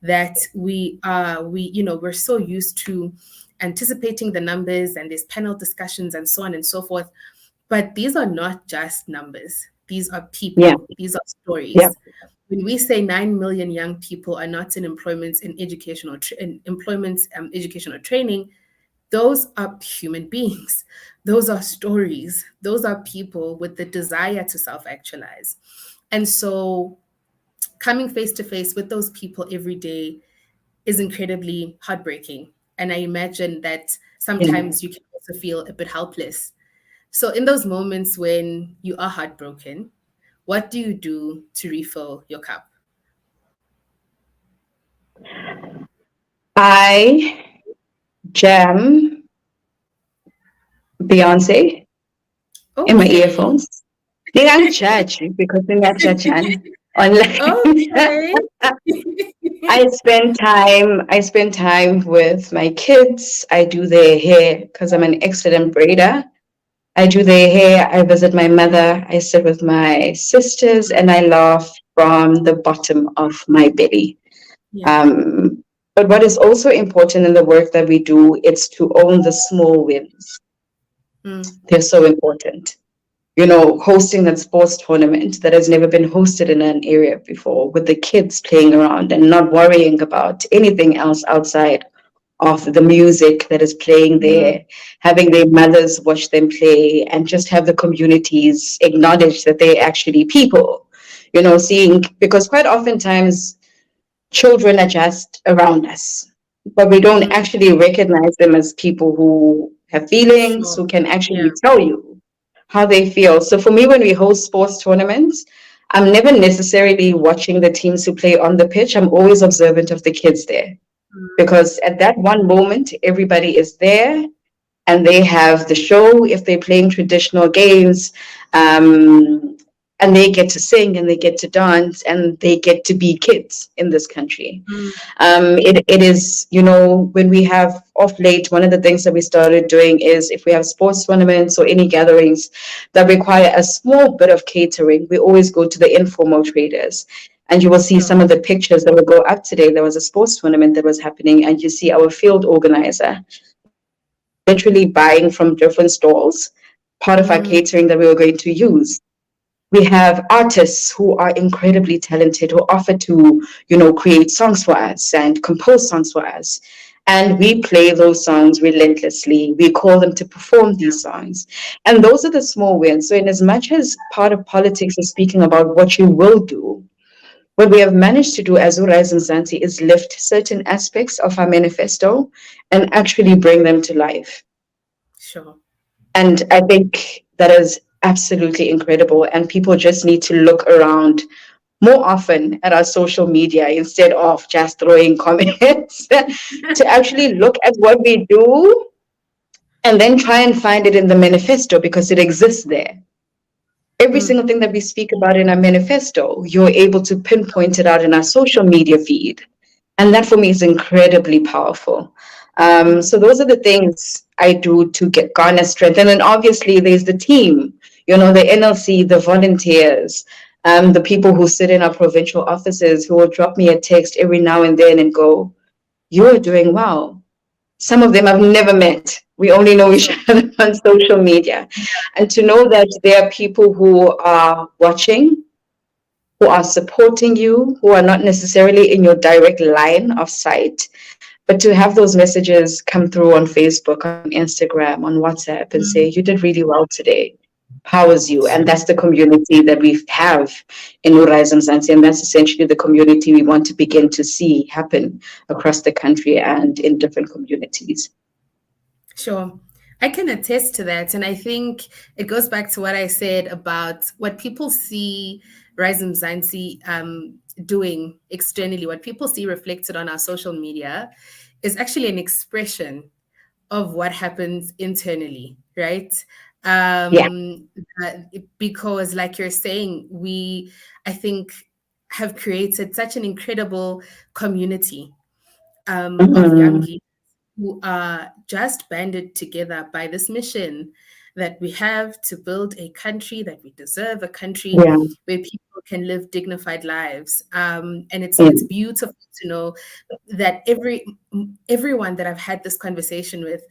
that we're so used to anticipating the numbers, and there's panel discussions and so on and so forth. But these are not just numbers. These are Yeah. people. These are Yeah. stories. When we say 9 million young people are not in employment, in education or education or training, those are human beings. Those are stories. Those are people with the desire to self-actualize. And so coming face to face with those people every day is incredibly heartbreaking. And I imagine that Yeah. sometimes you can also feel a bit helpless. So in those moments when you are heartbroken, what do you do to refill your cup? I jam Beyonce in my Okay. earphones. They don't judge because they're not judging online. Okay. I spend time with my kids. I do their hair because I'm an excellent braider. I do their hair, I visit my mother, I sit with my sisters, and I laugh from the bottom of my belly. Yeah. But what is also important in the work that we do is to own the small wins. Mm, They're so important. Hosting that sports tournament that has never been hosted in an area before, with the kids playing around and not worrying about anything else outside of the music that is playing mm, there, having their mothers watch them play, and just have the communities acknowledge that they're actually people. Seeing, because quite oftentimes children are just around us, but we don't mm. actually recognize them as people who have feelings, Sure. who can Yeah. actually tell you how they feel. So for me, when we host sports tournaments, I'm never necessarily watching the teams who play on the pitch. I'm always observant of the kids there, Mm, because at that one moment, everybody is there and they have the show if they're playing traditional games. Um, and they get to sing and they get to dance and they get to be kids in this country. mm, It is, when we have off late, one of the things that we started doing is if we have sports tournaments or any gatherings that require a small bit of catering, we always go to the informal traders. And you will see sure. some of the pictures that will go up today. There was a sports tournament that was happening, and you see our field organizer literally buying from different stalls part of our Mm, catering that we were going to use. We have artists who are incredibly talented who offer to, create songs for us and compose songs for us. And we play those songs relentlessly. We call them to perform these songs. And those are the small wins. So, in as much as part of politics is speaking about what you will do, what we have managed to do as RISE Mzansi is lift certain aspects of our manifesto and actually bring them to life. sure. And I think that is absolutely incredible. And people just need to look around more often at our social media instead of just throwing comments to actually look at what we do and then try and find it in the manifesto because it exists there. Every Mm, single thing that we speak about in our manifesto, you're able to pinpoint it out in our social media feed. And that for me is incredibly powerful. mm, So those are the things I do to get garner strength. And then obviously there's the team, the NLC, the volunteers, the people who sit in our provincial offices who will drop me a text every now and then and go, "You're doing well." Some of them I've never met. We only know each sure. other on social media. And to know that there are people who are watching, who are supporting you, who are not necessarily in your direct line of sight, but to have those messages come through on Facebook, on Instagram, on WhatsApp, and say, Mm, "You did really well today," powers you. And sure. that's the community that we have in RISE Mzansi. And that's essentially the community we want to begin to see happen across the country and in different communities. Sure. I can attest to that. And I think it goes back to what I said about what people see Rise Mzansi doing externally, what people see reflected on our social media is actually an expression of what happens internally, right? Yeah. Um, because, like you're saying, I think, have created such an incredible community of young Mhm. leaders who are just banded together by this mission that we have to build a country that we deserve, a country Yeah. where people can live dignified lives. And Yeah. it's beautiful to know that everyone that I've had this conversation with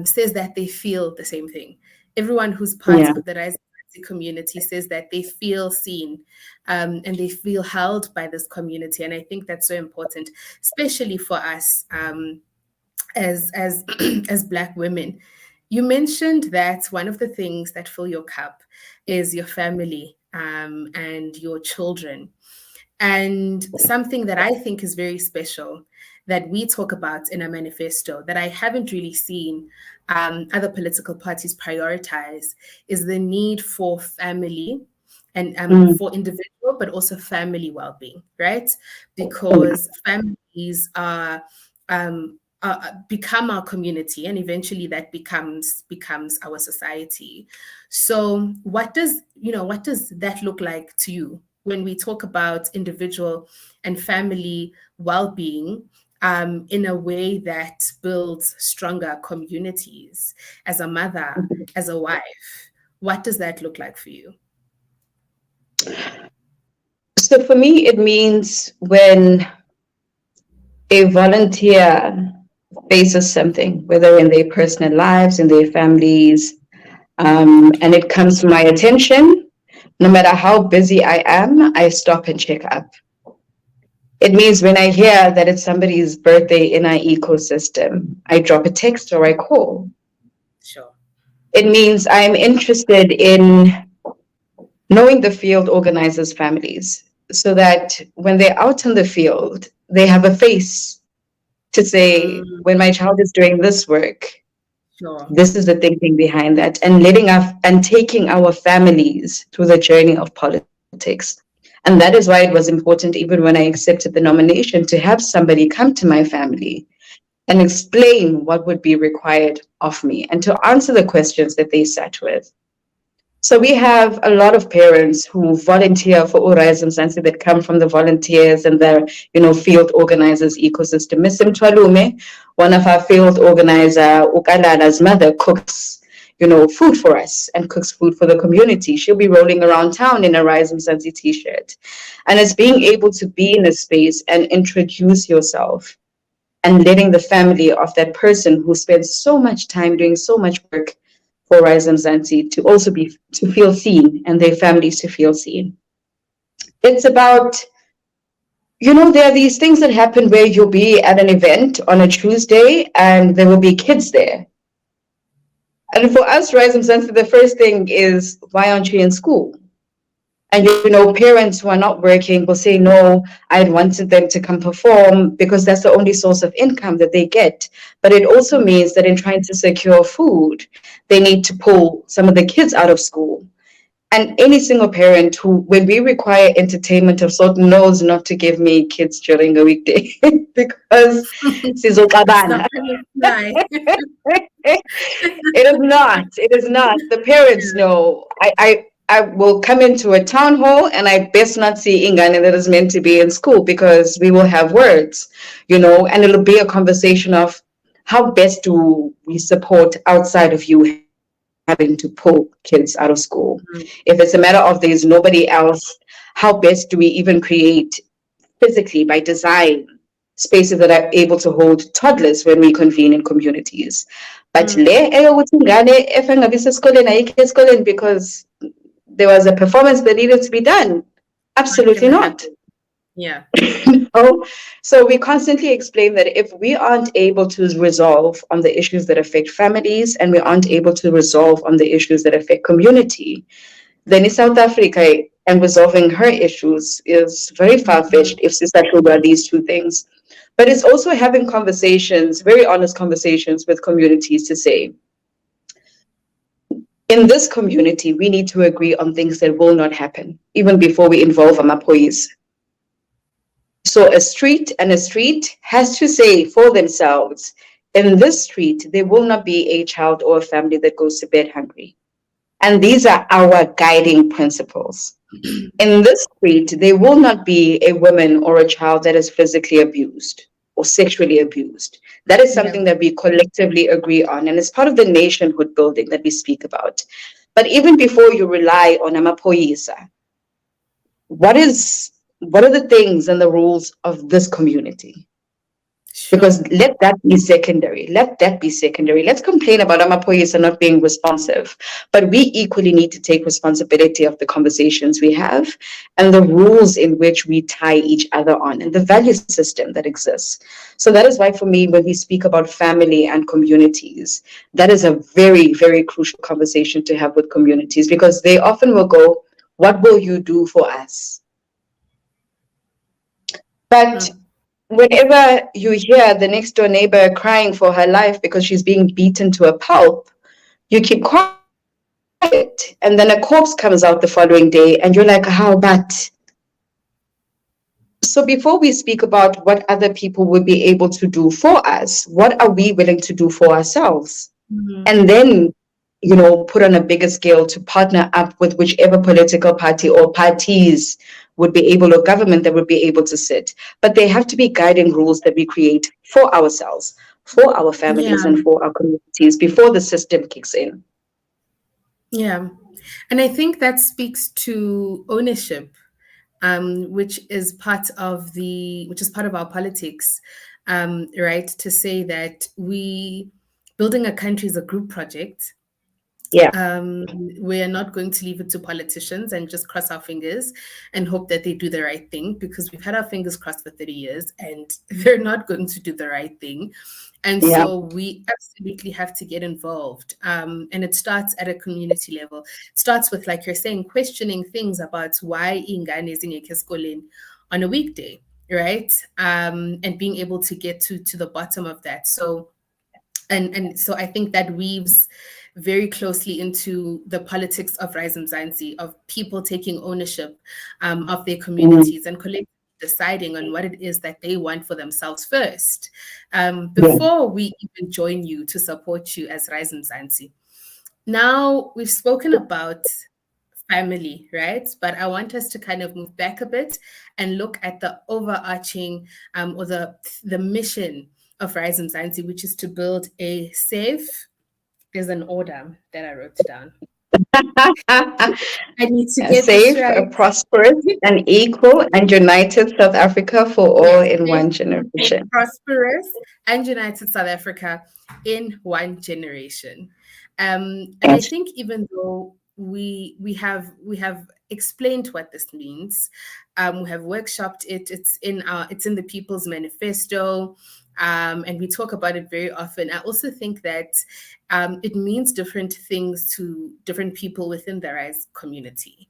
says that they feel the same thing. Everyone who's part Yeah. of the Rise Mzansi community says that they feel seen, and they feel held by this community. And I think that's so important, especially for us. As as Black women. You mentioned that one of the things that fill your cup is your family, and your children. And something that I think is very special that we talk about in a manifesto that I haven't really seen other political parties prioritize is the need for family and Mm. for individual, but also family well-being, right? Yeah. Because families become our community, and eventually that becomes our society. So, what does that look like to you when we talk about individual and family well-being? In a way that builds stronger communities. As a mother, as a wife, what does that look like for you? So for me, it means when a volunteer faces something, whether in their personal lives, in their families, and it comes to my attention, no matter how busy I am, I stop and check up. It means when I hear that it's somebody's birthday in our ecosystem, I drop a text or I call. Sure. It means I'm interested in knowing the field organizers' families so that when they're out in the field, they have a face to say, Mm, when my child is doing this work, sure. this is the thinking behind that, and letting us and taking our families through the journey of politics. And that is why it was important, even when I accepted the nomination, to have somebody come to my family and explain what would be required of me and to answer the questions that they sat with. So we have a lot of parents who volunteer for RISE Mzansi that come from the volunteers and the field organizers ecosystem. Miss Mtwalume, one of our field organizer, Ukalala's mother, cooks food for us and cooks food for the community. She'll be rolling around town in a RISE Mzansi t-shirt. And it's being able to be in a space and introduce yourself and letting the family of that person who spends so much time doing so much work for RISE Mzansi to feel seen and their families to feel seen. It's about, there are these things that happen where you'll be at an event on a Tuesday and there will be kids there. And for us, RISE Mzansi, the first thing is, why aren't you in school? And parents who are not working will say, no, I'd wanted them to come perform because that's the only source of income that they get. But it also means that in trying to secure food, they need to pull some of the kids out of school. And any single parent who, when we require entertainment of sort, knows not to give me kids during a weekday because It's not sizocabana. gonna fly. It is not. It is not. The parents know. I will come into a town hall and I best not see Ingane that is meant to be in school because we will have words, and it'll be a conversation of how best do we support outside of you having to pull kids out of school. If it's a matter of there's nobody else, how best do we even create physically by design spaces that are able to hold toddlers when we convene in communities. But eyokuthi ingane efe ngabe isesikoleni ayikho esikoleni because there was a performance that needed to be done. Not Absolutely gonna not. happen. Yeah. So we constantly explain that if we aren't able to resolve on the issues that affect families and we aren't able to resolve on the issues that affect community, then in South Africa and resolving her issues is very far-fetched if Sister are these two things. But it's also having conversations, very honest conversations with communities to say, in this community, we need to agree on things that will not happen, even before we involve Amapois. So a street has to say for themselves, in this street, there will not be a child or a family that goes to bed hungry. And these are our guiding principles. In this street, there will not be a woman or a child that is physically abused. or sexually abused. That is something that we collectively agree on, and it's part of the nationhood building that we speak about. But even before you rely on amapoyisa, what are the things and the rules of this community? Because let that be secondary. Let that be secondary. Let's complain about amapoyisa not being responsive, but we equally need to take responsibility of the conversations we have and the rules in which we tie each other on and the value system that exists. So that is why for me, when we speak about family and communities, that is a very, very crucial conversation to have with communities, because they often will go, what will you do for us? But whenever you hear the next door neighbor crying for her life because she's being beaten to a pulp, you keep quiet. And then a corpse comes out the following day and you're like, how but? So before we speak about what other people would be able to do for us, what are we willing to do for ourselves? And then, put on a bigger scale to partner up with whichever political party or parties would be able, or government that would be able to sit. But they have to be guiding rules that we create for ourselves, for our families, and for our communities before the system kicks in. Yeah. And I think that speaks to ownership, which is part of our politics, right? To say that building a country is a group project. We are not going to leave it to politicians and just cross our fingers and hope that they do the right thing, because we've had our fingers crossed for 30 years and they're not going to do the right thing. And so we absolutely have to get involved. And it starts at a community level. It starts with, like you're saying, questioning things about why ingane zingekho esikoleni on a weekday, right? And being able to get to the bottom of that. So I think that weaves very closely into the politics of RISE Mzansi, of people taking ownership of their communities and collectively deciding on what it is that they want for themselves first, before we even join you to support you as RISE Mzansi. Now, we've spoken about family, right? But I want us to kind of move back a bit and look at the overarching or the mission of RISE Mzansi, which is to build a safe. There's an order that I wrote down. I need to get safe, this right. a prosperous, and equal and united South Africa for all in one generation. Prosperous and united South Africa in one generation. And I think even though we have explained what this means, we have workshopped it. It's in the People's Manifesto. And we talk about it very often. I also think that it means different things to different people within the RISE community.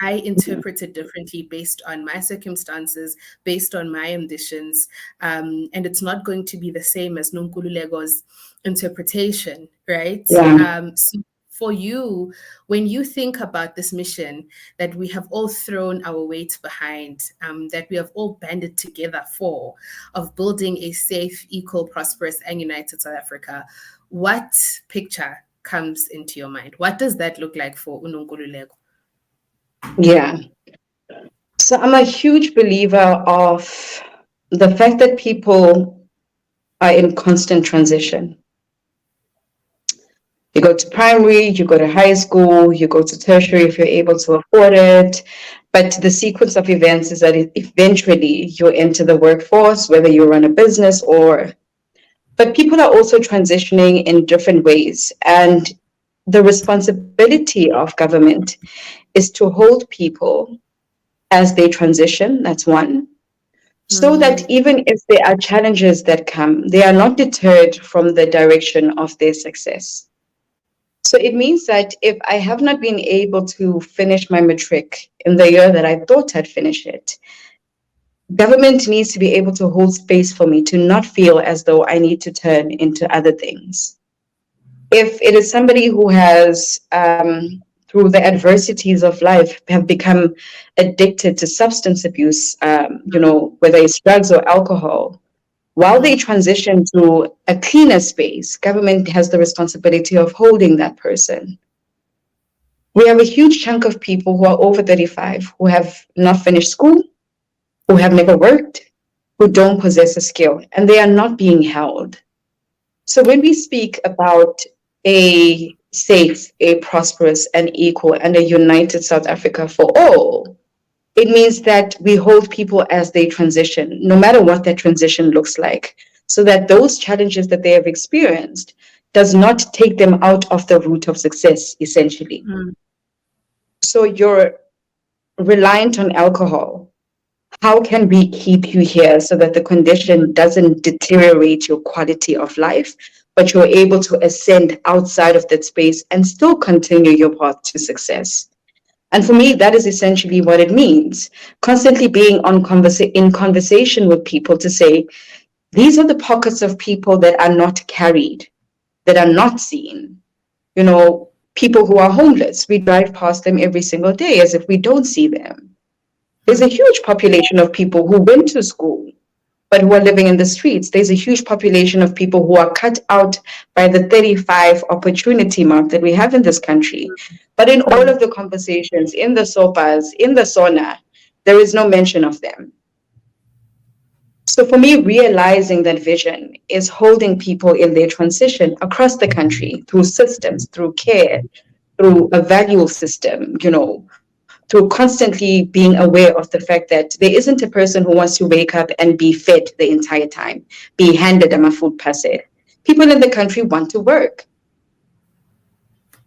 I interpret it differently based on my circumstances, based on my ambitions, and it's not going to be the same as Nonkululeko's interpretation, right? So for you, when you think about this mission that we have all thrown our weight behind, that we have all banded together for, of building a safe, equal, prosperous, and united South Africa, what picture comes into your mind? What does that look like for Nonkululeko? Yeah. So I'm a huge believer of the fact that people are in constant transition. You go to primary, you go to high school, you go to tertiary if you're able to afford it. But the sequence of events is that eventually you enter the workforce, whether you run a business but people are also transitioning in different ways. And the responsibility of government is to hold people as they transition. That's one. So that even if there are challenges that come, they are not deterred from the direction of their success. So it means that if I have not been able to finish my matric in the year that I thought I'd finish it, government needs to be able to hold space for me to not feel as though I need to turn into other things. If it is somebody who has, through the adversities of life, have become addicted to substance abuse, whether it's drugs or alcohol, while they transition to a cleaner space, government has the responsibility of holding that person. We have a huge chunk of people who are over 35, who have not finished school, who have never worked, who don't possess a skill, and they are not being held. So when we speak about a safe, a prosperous, and equal, and a united South Africa for all, it means that we hold people as they transition, no matter what that transition looks like, so that those challenges that they have experienced does not take them out of the route of success, essentially. Mm. So you're reliant on alcohol. How can we keep you here so that the condition doesn't deteriorate your quality of life, but you're able to ascend outside of that space and still continue your path to success? And for me, that is essentially what it means. Constantly being in conversation with people to say, these are the pockets of people that are not carried, that are not seen. You know, people who are homeless, we drive past them every single day as if we don't see them. There's a huge population of people who went to school, but who are living in the streets. There's a huge population of people who are cut out by the 35 opportunity mark that we have in this country. But in all of the conversations, in the sopas, in the sauna, there is no mention of them. So for me, realizing that vision is holding people in their transition across the country through systems, through care, through a value system, through constantly being aware of the fact that there isn't a person who wants to wake up and be fed the entire time, be handed a food passe. People in the country want to work.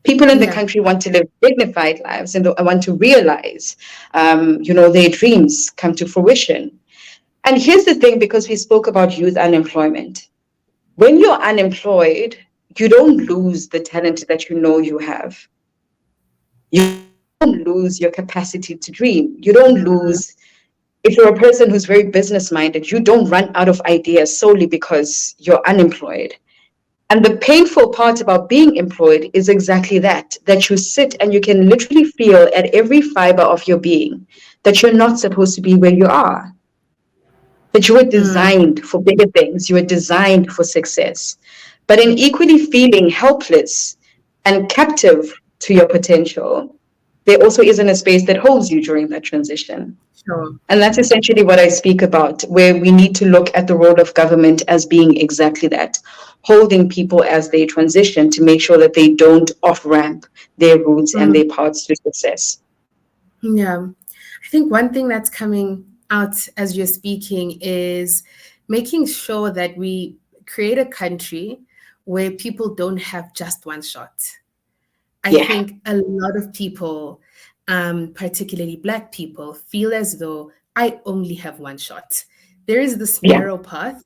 People in the Yeah. country want to live dignified lives and want to realize, their dreams come to fruition. And here's the thing, because we spoke about youth unemployment. When you're unemployed, you don't lose the talent that you know you have. You don't lose your capacity to dream. You don't lose, if you're a person who's very business minded, you don't run out of ideas solely because you're unemployed. And the painful part about being employed is exactly that you sit and you can literally feel at every fiber of your being that you're not supposed to be where you are, that you were designed for bigger things, you were designed for success. But in equally feeling helpless and captive to your potential, there also isn't a space that holds you during that transition. Sure. And that's essentially what I speak about, where we need to look at the role of government as being exactly that, holding people as they transition to make sure that they don't off-ramp their routes and their paths to success. Yeah. I think one thing that's coming out as you're speaking is making sure that we create a country where people don't have just one shot. I Yeah. think a lot of people, particularly Black people, feel as though I only have one shot. There is this Yeah. narrow path,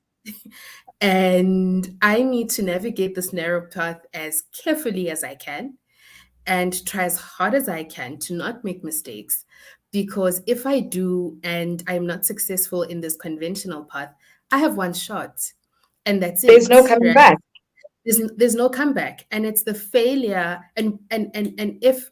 and I need to navigate this narrow path as carefully as I can and try as hard as I can to not make mistakes. Because if I do and I'm not successful in this conventional path, I have one shot and that's There's it, no coming right? back. There's no comeback, and it's the failure, and if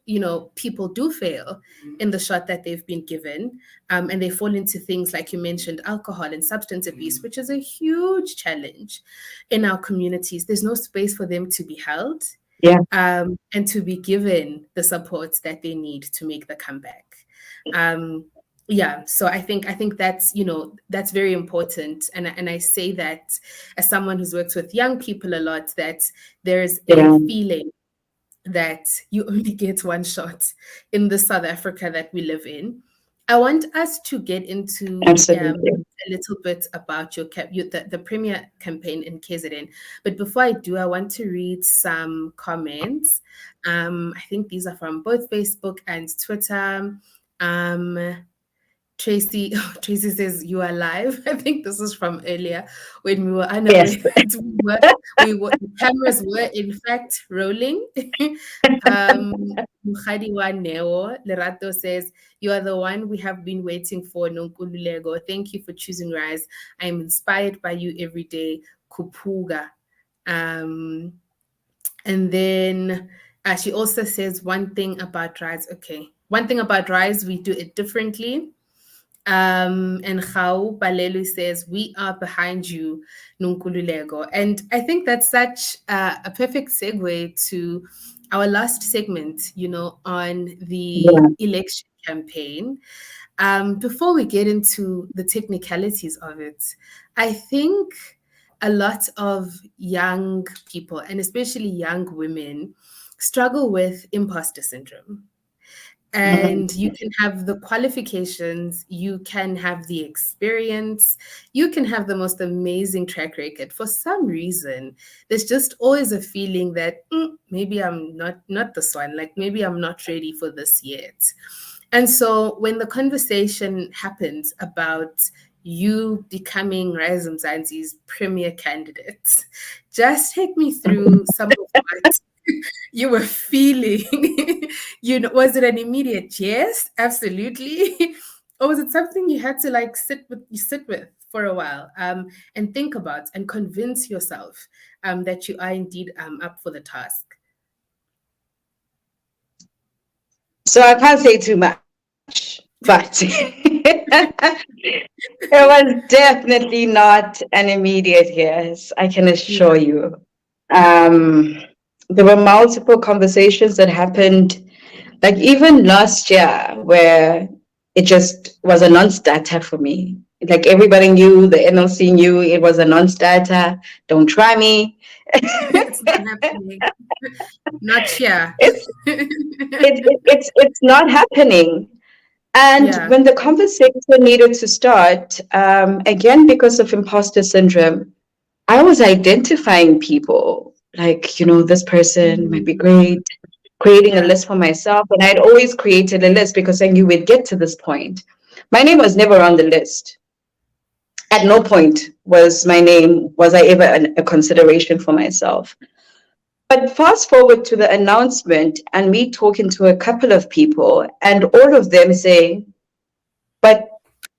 people do fail in the shot that they've been given, and they fall into things like you mentioned, alcohol and substance abuse, which is a huge challenge in our communities. There's no space for them to be held, Yeah. and to be given the support that they need to make the comeback. Um, yeah, so I think that's very important, and I say that as someone who's worked with young people a lot, that there's a Yeah. feeling that you only get one shot in the South Africa that we live in. I want us to get into Absolutely. a little bit about the premier campaign in KZN. But before I do, I want to read some comments. I think these are from both Facebook and Twitter. Um, Tracy, Tracy says you are live. I think this is from earlier when we were unaware Yes. that the cameras were in fact rolling. Mukhadiwa Neo Lerato says, you are the one we have been waiting for, Nonkululeko. Thank you for choosing RISE. I'm inspired by you every day. Kupuga. Um, and then she also says one thing about RISE. Okay. One thing about RISE, we do it differently. And Khao Balelu says, we are behind you, Nonkululeko. And I think that's such a perfect segue to our last segment, on the Yeah. election campaign. Before we get into the technicalities of it, I think a lot of young people, and especially young women, struggle with imposter syndrome. And you can have the qualifications, you can have the experience, you can have the most amazing track record. For some reason, there's just always a feeling that maybe I'm not this one, like maybe I'm not ready for this yet. And so when the conversation happens about you becoming RISE Mzansi's premier candidate, just take me through some of what you were feeling. Was it an immediate yes, absolutely? Or was it something you had to like sit with for a while, and think about and convince yourself that you are indeed up for the task? So I can't say too much, but it was definitely not an immediate yes, I can assure Yeah. you. There were multiple conversations that happened, like even last year, where it just was a non-starter for me. Like everybody knew, the NLC knew it was a non-starter. Don't try me. It's not happening. Not here. It's it's not happening. And Yeah. when the conversation needed to start, again, because of imposter syndrome, I was identifying people like, this person might be great, creating a Yeah. list for myself. And I'd always created a list because I knew we'd get to this point. My name was never on the list. At no point was I ever a consideration for myself. But fast forward to the announcement and me talking to a couple of people and all of them saying, but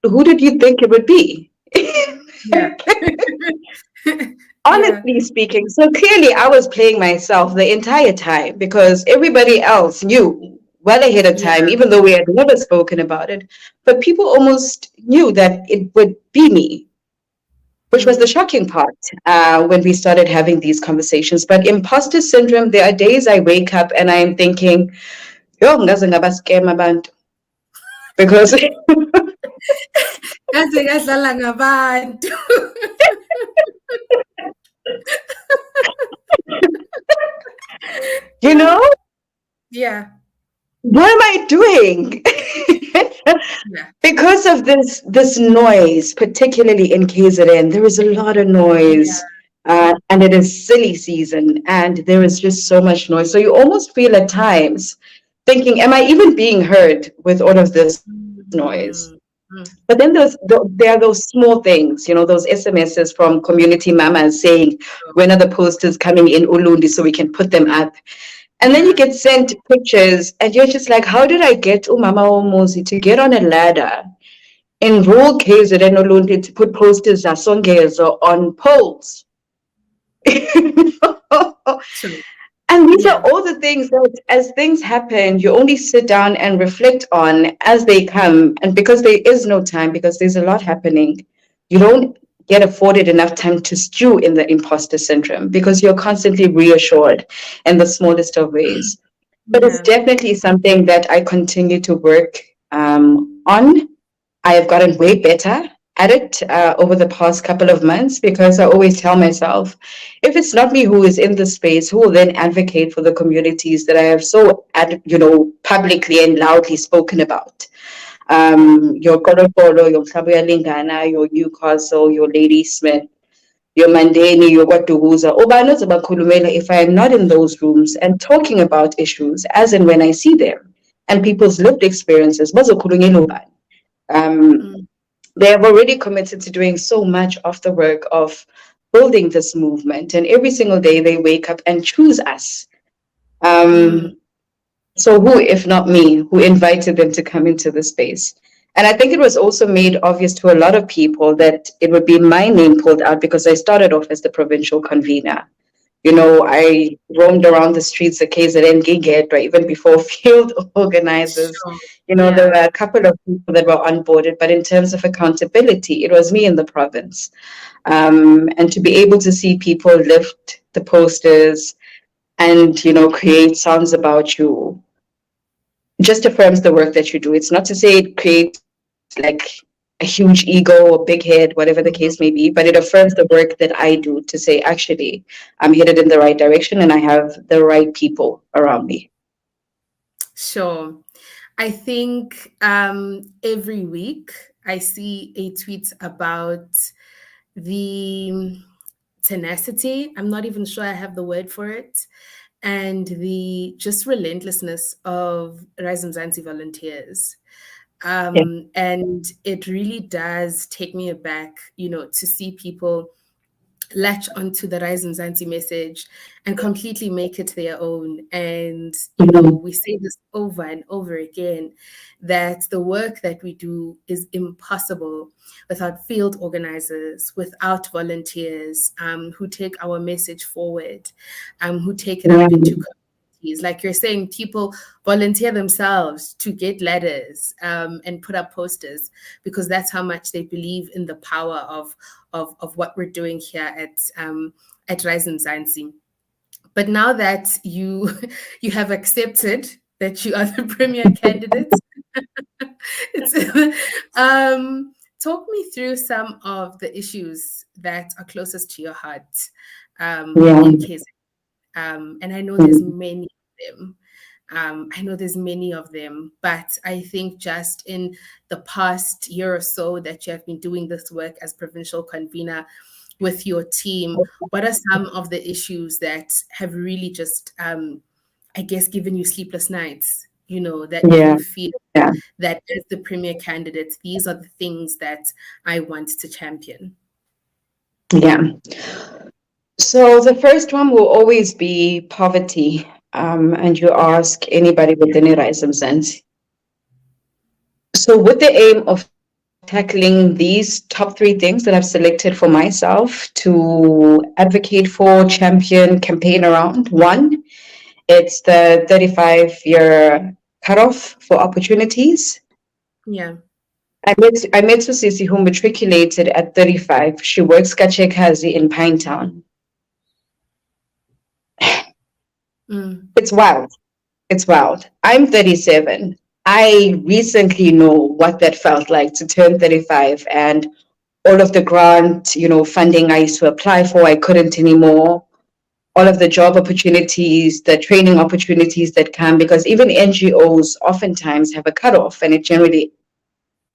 who did you think it would be? Yeah. Yeah. Honestly speaking, so clearly I was playing myself the entire time because everybody else knew well ahead of Yeah. time, even though we had never spoken about it. But people almost knew that it would be me, which was the Mm. shocking part when we started having these conversations. But imposter syndrome, there are days I wake up and I'm thinking, yo, ngaze ngaba scam abantu. Because Ngaze ngadlala ngabantu. you know, Yeah. what am I doing? Yeah. Because of this noise, particularly in KZN, there is a lot of Yeah. noise. And it is silly season, and there is just so much noise. So you almost feel at times thinking, am I even being heard with all of this noise? Mm. Mm. But then there are those small things, those SMSs from community mamas saying, when are the posters coming in Ulundi so we can put them up? And then you Yeah. get sent pictures, and you're just like, how did I get Umama Omuzi to get on a ladder in rural KZN Ulundi to put posters Zasongezo on poles? True. And these are Yeah. all the things that, as things happen, you only sit down and reflect on as they come. And because there is no time, because there's a lot happening, you don't get afforded enough time to stew in the imposter syndrome because you're constantly reassured in the smallest of ways. But it's Yeah. definitely something that I continue to work on. I have gotten way better at it over the past couple of months because I always tell myself, if it's not me who is in the space, who will then advocate for the communities that I have so, publicly and loudly spoken about? Your Kolokolo, your Klabuya Lingana, your Newcastle, your Lady Smith, your Mandeni, your Watuhuza, Obanoza Bakulumela, if I am not in those rooms and talking about issues as and when I see them and people's lived experiences, um, Mm. they have already committed to doing so much of the work of building this movement. And every single day they wake up and choose us. Mm. So who, if not me, who invited them to come into the space? And I think it was also made obvious to a lot of people that it would be my name pulled out because I started off as the provincial convener. I roamed around the streets of KZN Gigit, or even before field organizers. Sure. There Yeah. were a couple of people that were onboarded, but in terms of accountability, it was me in the province. And to be able to see people lift the posters and, create songs about you just affirms the work that you do. It's not to say it creates like a huge ego or big head, whatever the case may be, but it affirms the work that I do to say, actually, I'm headed in the right direction and I have the right people around me. Sure. I think every week I see a tweet about the tenacity. I'm not even sure I have the word for it. And the just relentlessness of RISE Mzansi volunteers. Yeah. And it really does take me aback, to see people latch onto the RISE Mzansi message and completely make it their own. And, we say this over and over again, that the work that we do is impossible without field organizers, without volunteers who take our message forward, who take it up into communities. Like you're saying, people volunteer themselves to get letters and put up posters because that's how much they believe in the power of what we're doing here at RISE Mzansi. But now that you have accepted that you are the premier candidate, talk me through some of the issues that are closest to your heart in case. And I know there's many of them. But I think just in the past year or so that you have been doing this work as provincial convener with your team, what are some of the issues that have really just, I guess, given you sleepless nights, that you feel that as the premier candidate, these are the things that I want to champion? Yeah. So the first one will always be poverty. And you ask anybody within RISE Mzansi. So with the aim of tackling these top 3 things that I've selected for myself to advocate for, champion, campaign around. 1, it's the 35-year cutoff for opportunities. Yeah. I met Susisi, who matriculated at 35. She works Kachekazi in Pinetown. It's wild. It's wild. I'm 37. I recently know what that felt like to turn 35, and all of the grant, funding I used to apply for, I couldn't anymore. All of the job opportunities, the training opportunities that come, because even NGOs oftentimes have a cutoff, and it generally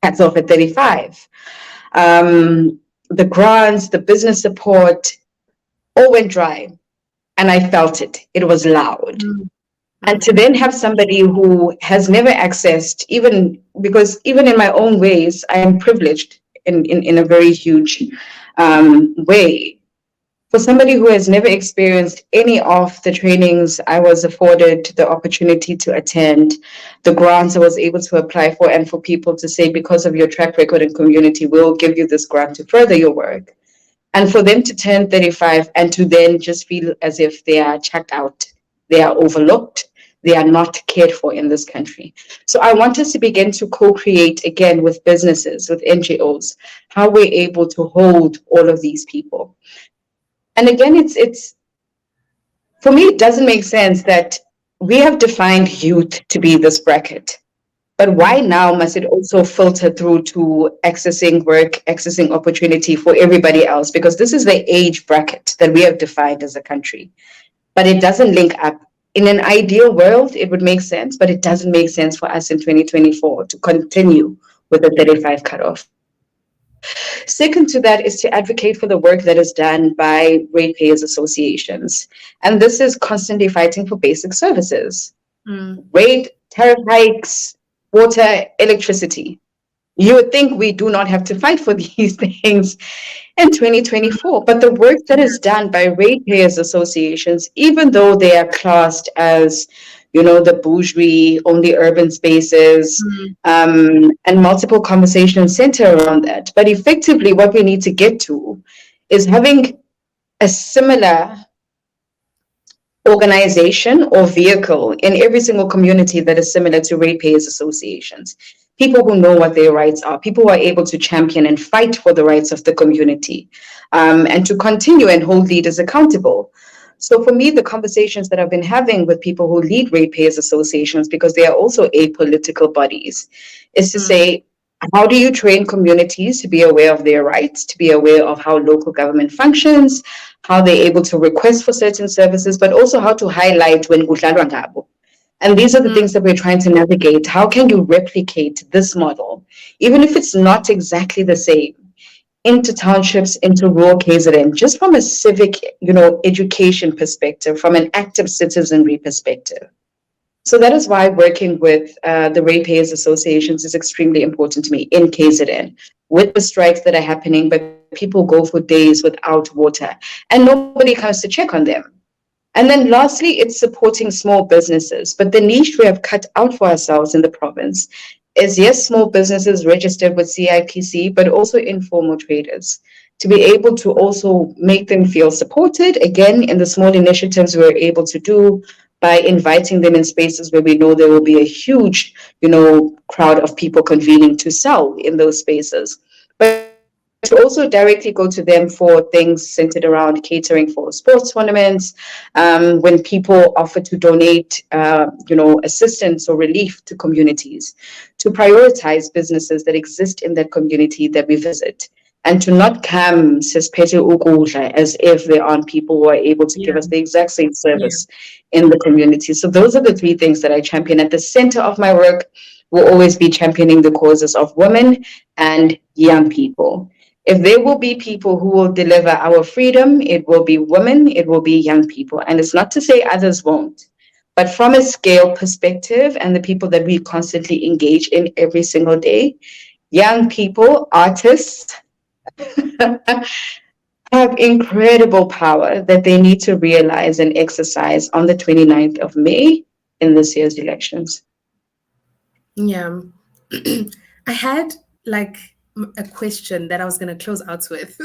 cuts off at 35. The grants, the business support, all went dry, and I felt it. It was loud. And to then have somebody who has never accessed, even because even in my own ways, I am privileged in a very huge way. For somebody who has never experienced any of the trainings I was afforded the opportunity to attend, the grants I was able to apply for, and for people to say, because of your track record and community, we'll give you this grant to further your work. And for them to turn 35 and to then just feel as if they are checked out, they are overlooked, they are not cared for in this country. So I want us to begin to co-create again with businesses, with NGOs, how we're able to hold all of these people. And again, it's for me, it doesn't make sense that we have defined youth to be this bracket. But why now must it also filter through to accessing work, accessing opportunity for everybody else? Because this is the age bracket that we have defined as a country. But it doesn't link up. In an ideal world, it would make sense, but it doesn't make sense for us in 2024 to continue with the 35 cutoff. Second to that is to advocate for the work that is done by ratepayers associations. And this is constantly fighting for basic services. Rate, tariff hikes, water, electricity. You would think we do not have to fight for these things in 2024, but the work that is done by ratepayers associations, even though they are classed as, the bourgeois, only urban spaces, and multiple conversations center around that. But effectively, what we need to get to is having a similar organization or vehicle in every single community that is similar to ratepayers associations. People who know what their rights are, people who are able to champion and fight for the rights of the community, and to continue and hold leaders accountable. So for me, the conversations that I've been having with people who lead ratepayers associations, because they are also apolitical bodies, is to say, How do you train communities to be aware of their rights, to be aware of how local government functions, how they're able to request for certain services, but also how to highlight when kudlalwa ngabo. And these are the things that we're trying to navigate. How can you replicate this model, even if it's not exactly the same, into townships, into rural KZN, just from a civic, education perspective, from an active citizenry perspective? So that is why working with the ratepayers associations is extremely important to me in KZN, with the strikes that are happening, but people go for days without water and nobody comes to check on them. And then lastly, it's supporting small businesses. But the niche we have cut out for ourselves in the province is, yes, small businesses registered with CIPC, but also informal traders, to be able to also make them feel supported, again, in the small initiatives we're able to do by inviting them in spaces where we know there will be a huge, crowd of people convening to sell in those spaces. But to also directly go to them for things centered around catering for sports tournaments, when people offer to donate, assistance or relief to communities, to prioritize businesses that exist in that community that we visit, and to not come as if there aren't people who are able to give us the exact same service in the community. So those are the three things that I champion. At the center of my work will always be championing the causes of women and young people. If there will be people who will deliver our freedom, it will be women, it will be young people. And it's not to say others won't, but from a scale perspective and the people that we constantly engage in every single day, young people, artists, have incredible power that they need to realize and exercise on the 29th of May in this year's elections. Yeah. I had a question that I was going to close out with,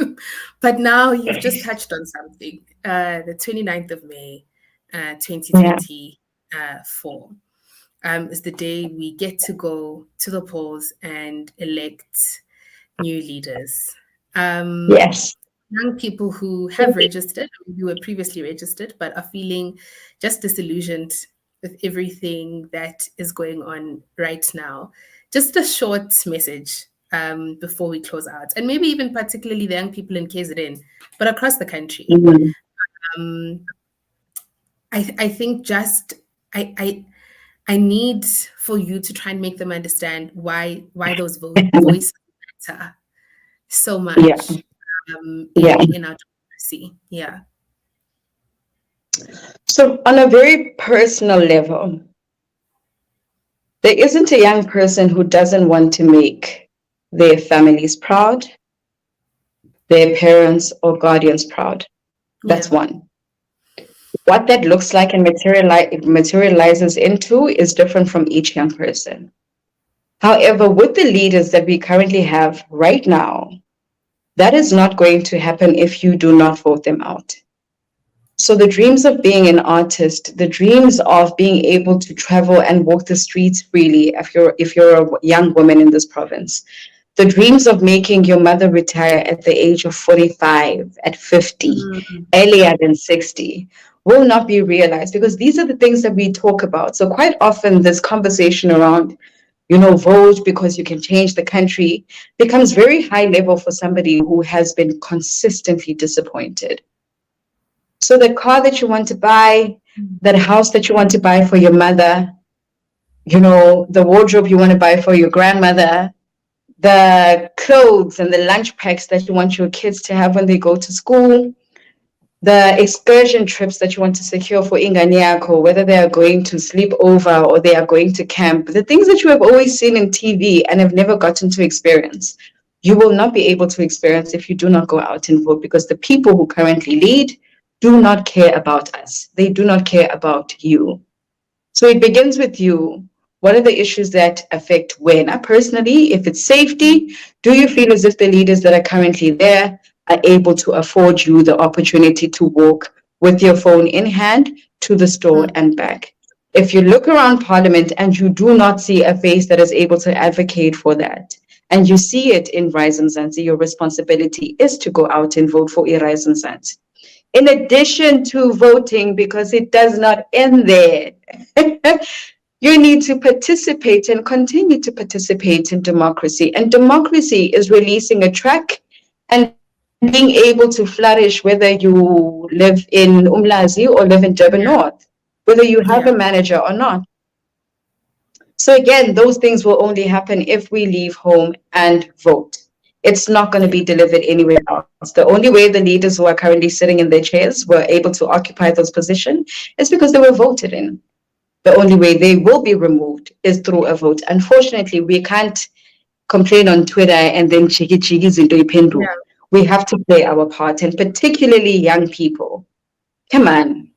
but now you've just touched on something. The 29th of May, 2024, is the day we get to go to the polls and elect new leaders. Yes. Young people who have registered, who were previously registered, but are feeling just disillusioned with everything that is going on right now. Just a short message before we close out, and maybe even particularly the young people in KZN, but across the country. Mm-hmm. I think just I need for you to try and make them understand why those voices matter so much in our democracy. Yeah. So on a very personal level, there isn't a young person who doesn't want to make their families proud, their parents or guardians proud. That's one. What that looks like and materializes into is different from each young person. However, with the leaders that we currently have right now, that is not going to happen if you do not vote them out. So the dreams of being an artist, the dreams of being able to travel and walk the streets freely if you're a young woman in this province, the dreams of making your mother retire at the age of 45, at 50, earlier than 60, will not be realized, because these are the things that we talk about. So quite often this conversation around, vote because you can change the country becomes very high level for somebody who has been consistently disappointed. So the car that you want to buy, that house that you want to buy for your mother, the wardrobe you want to buy for your grandmother, the clothes and the lunch packs that you want your kids to have when they go to school, the excursion trips that you want to secure for Inganyako, whether they are going to sleep over or they are going to camp, the things that you have always seen in TV and have never gotten to experience, you will not be able to experience if you do not go out and vote, because the people who currently lead do not care about us. They do not care about you. So it begins with you. What are the issues that affect Wena personally? If it's safety, do you feel as if the leaders that are currently there are able to afford you the opportunity to walk with your phone in hand to the store and back? If you look around Parliament and you do not see a face that is able to advocate for that, and you see it in RISE Mzansi, your responsibility is to go out and vote for RISE Mzansi. In addition to voting, because it does not end there, You need to participate and continue to participate in democracy. And democracy is releasing a track and being able to flourish whether you live in Umlazi or live in Durban Yeah. North, whether you have a Yeah. manager or not. So again, those things will only happen if we leave home and vote. It's not going to Yeah. be delivered anywhere else. The only way the leaders who are currently sitting in their chairs were able to occupy those positions is because they were voted in. The only way they will be removed is through a vote. Unfortunately, we can't complain on Twitter and then chiki zinto ipendu. Yeah. We have to play our part, and particularly young people. Come on,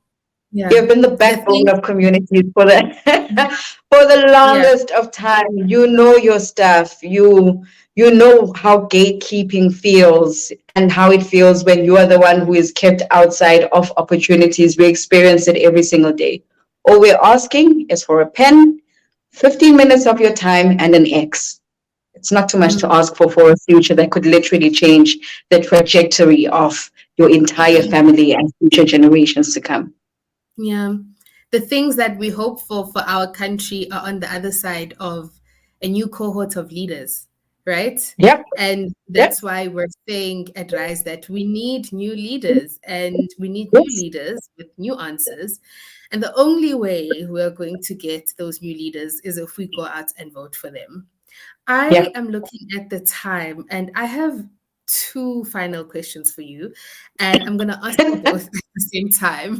Yeah. you've been the The backbone thing. of communities for the Yeah. for the Yeah. longest of time. You know your stuff. You know how gatekeeping feels and how it feels when you are the one who is kept outside of opportunities. We experience it every single day. All we're asking is for a pen, 15 minutes of your time, and an X. It's not too much to Mm. ask for a future that could literally change the trajectory of your entire family and future generations to come. Yeah. The things that we hope for our country are on the other side of a new cohort of leaders, right? Yep. And Yep. that's why we're saying at RISE that we need new leaders and we need new Yes. leaders with new answers. And the only way we're going to get those new leaders is if we go out and vote for them. I Yep. am looking at the time and I have two final questions for you, and I'm going to ask them both at the same time.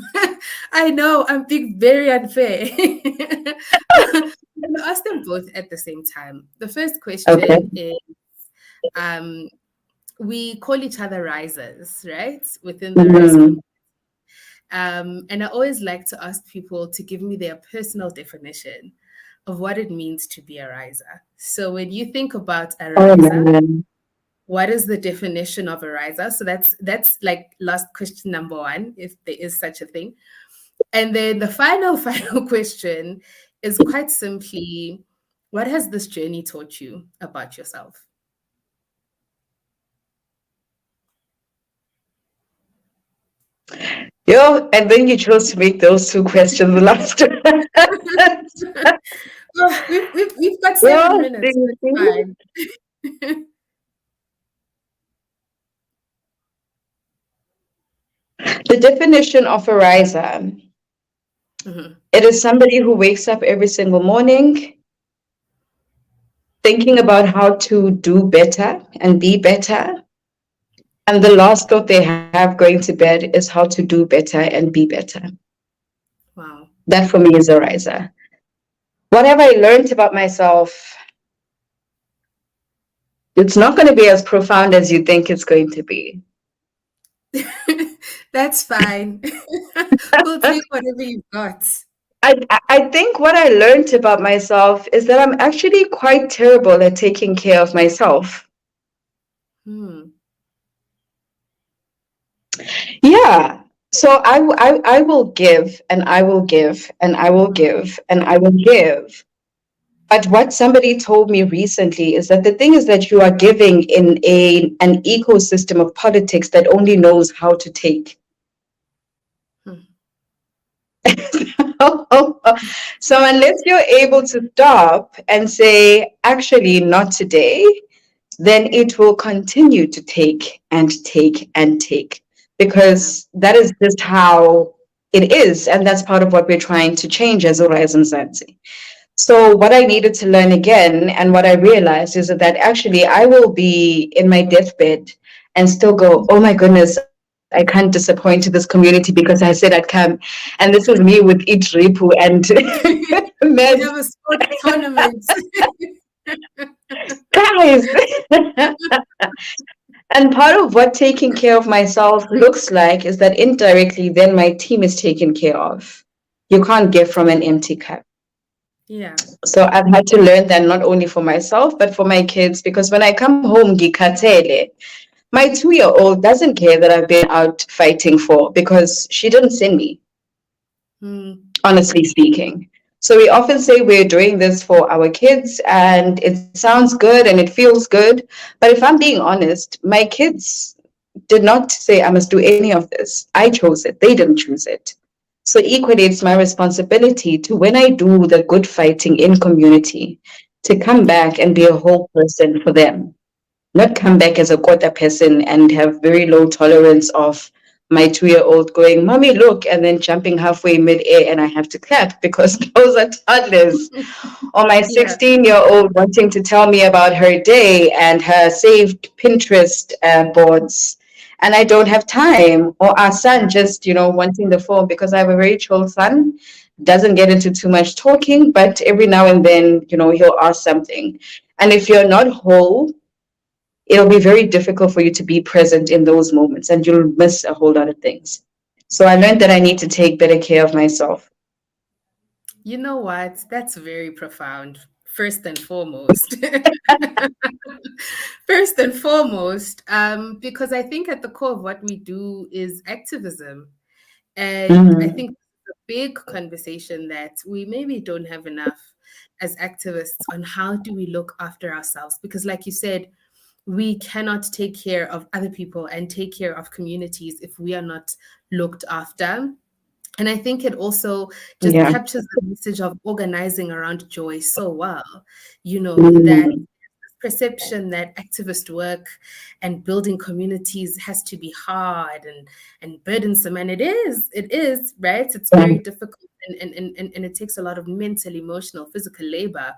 I know I'm being very unfair. I'm going to ask them both at the same time. The first Okay. question is um, we call each other risers, right? Within the RISE Mhm. community. And I always like to ask people to give me their personal definition of what it means to be a riser. So when you think about a Oh riser, man. what is the definition of a riser? So that's like last question number one, if there is such a thing. And then the final final question is quite simply, what has this journey taught you about yourself? Yo, and then you chose to make those two questions last. Oh, we've got Yo, 7 minutes. see, It's see? fine. The definition of a riser, Mhm. it is somebody who wakes up every single morning thinking about how to do better and be better. And the last thought they have going to bed is how to do better and be better. Wow. That for me is a riser. What have I learned about myself? It's not going to be as profound as you think it's going to be. That's fine. We'll take whatever you've got. I think what I learned about myself is that I'm actually quite terrible at taking care of myself. Hmm. Yeah. So I will give and I will give and I will give and I will give. But what somebody told me recently is that the thing is that you are giving in an ecosystem of politics that only knows how to take. Hmm. So unless you're able to stop and say, actually, not today, then it will continue to take and take and take, Yeah. because that is just how it is. And that's part of what we're trying to change as a RISE Mzansi. So what I needed to learn again, and what I realized, is that actually I will be in my deathbed and still go, oh my goodness, I can't disappoint this community because I said I'd come. And this is me with each ripu and meds. We have a sports tournament. Guys. And part of what taking care of myself looks like is that indirectly, then my team is taken care of. You can't give from an empty cup. Yeah. So I've had to learn that not only for myself, but for my kids, because when I come home, ngikhathele, my 2-year-old doesn't care that I've been out fighting for, because she didn't send me, Hmm. honestly speaking. So we often say we're doing this for our kids and it sounds good and it feels good. But if I'm being honest, my kids did not say I must do any of this. I chose it. They didn't choose it. So equally, it's my responsibility to, when I do the good fighting in community, to come back and be a whole person for them, not come back as a quarter person and have very low tolerance of my 2-year-old going, "Mommy, look," and then jumping halfway midair and I have to clap because those are toddlers. Or my Yeah. 16-year-old wanting to tell me about her day and her saved Pinterest boards, and I don't have time. Or our son just, wanting the phone, because I have a very chill son, doesn't get into too much talking, but every now and then, he'll ask something. And if you're not whole, it'll be very difficult for you to be present in those moments and you'll miss a whole lot of things. So I learned that I need to take better care of myself. You know what? That's very profound. First and foremost. First and foremost, because I think at the core of what we do is activism. And I Mm-hmm. think it's a big conversation that we maybe don't have enough as activists on how do we look after ourselves. Because, like you said, we cannot take care of other people and take care of communities if we are not looked after. And I think it also just Yeah. captures the message of organizing around joy so well. That Mm-hmm. perception that activist work and building communities has to be hard and burdensome. And it is, right? It's Yeah. very difficult and it takes a lot of mental, emotional, physical labor.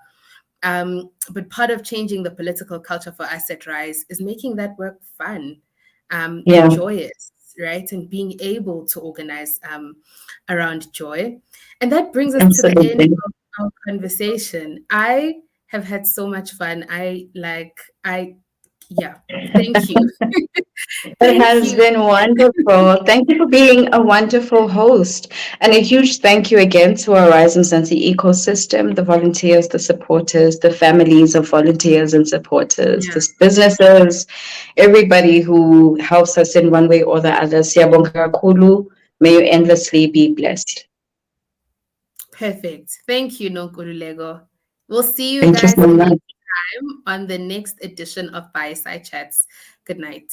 But part of changing the political culture for us at RISE is making that work fun and Yeah. joyous, right? And being able to organize around joy. And that brings us to the end Absolutely. of our conversation. I have had so much fun. Yeah, thank you. It Thank has you. been wonderful. Thank you for being a wonderful host. And a huge thank you again to our RISE Mzansi ecosystem, the volunteers, the supporters, the families of volunteers and supporters, Yeah, the businesses, everybody who helps us in one way or the other. Siyabonga kakhulu. May you endlessly be blessed. perfect. Thank you, Nonkululeko. We'll see you Thank you guys so next much. time on the next edition of Fireside Chats. Good night.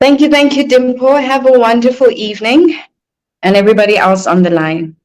Thank you, Dimpho. Have a wonderful evening. And everybody else on the line.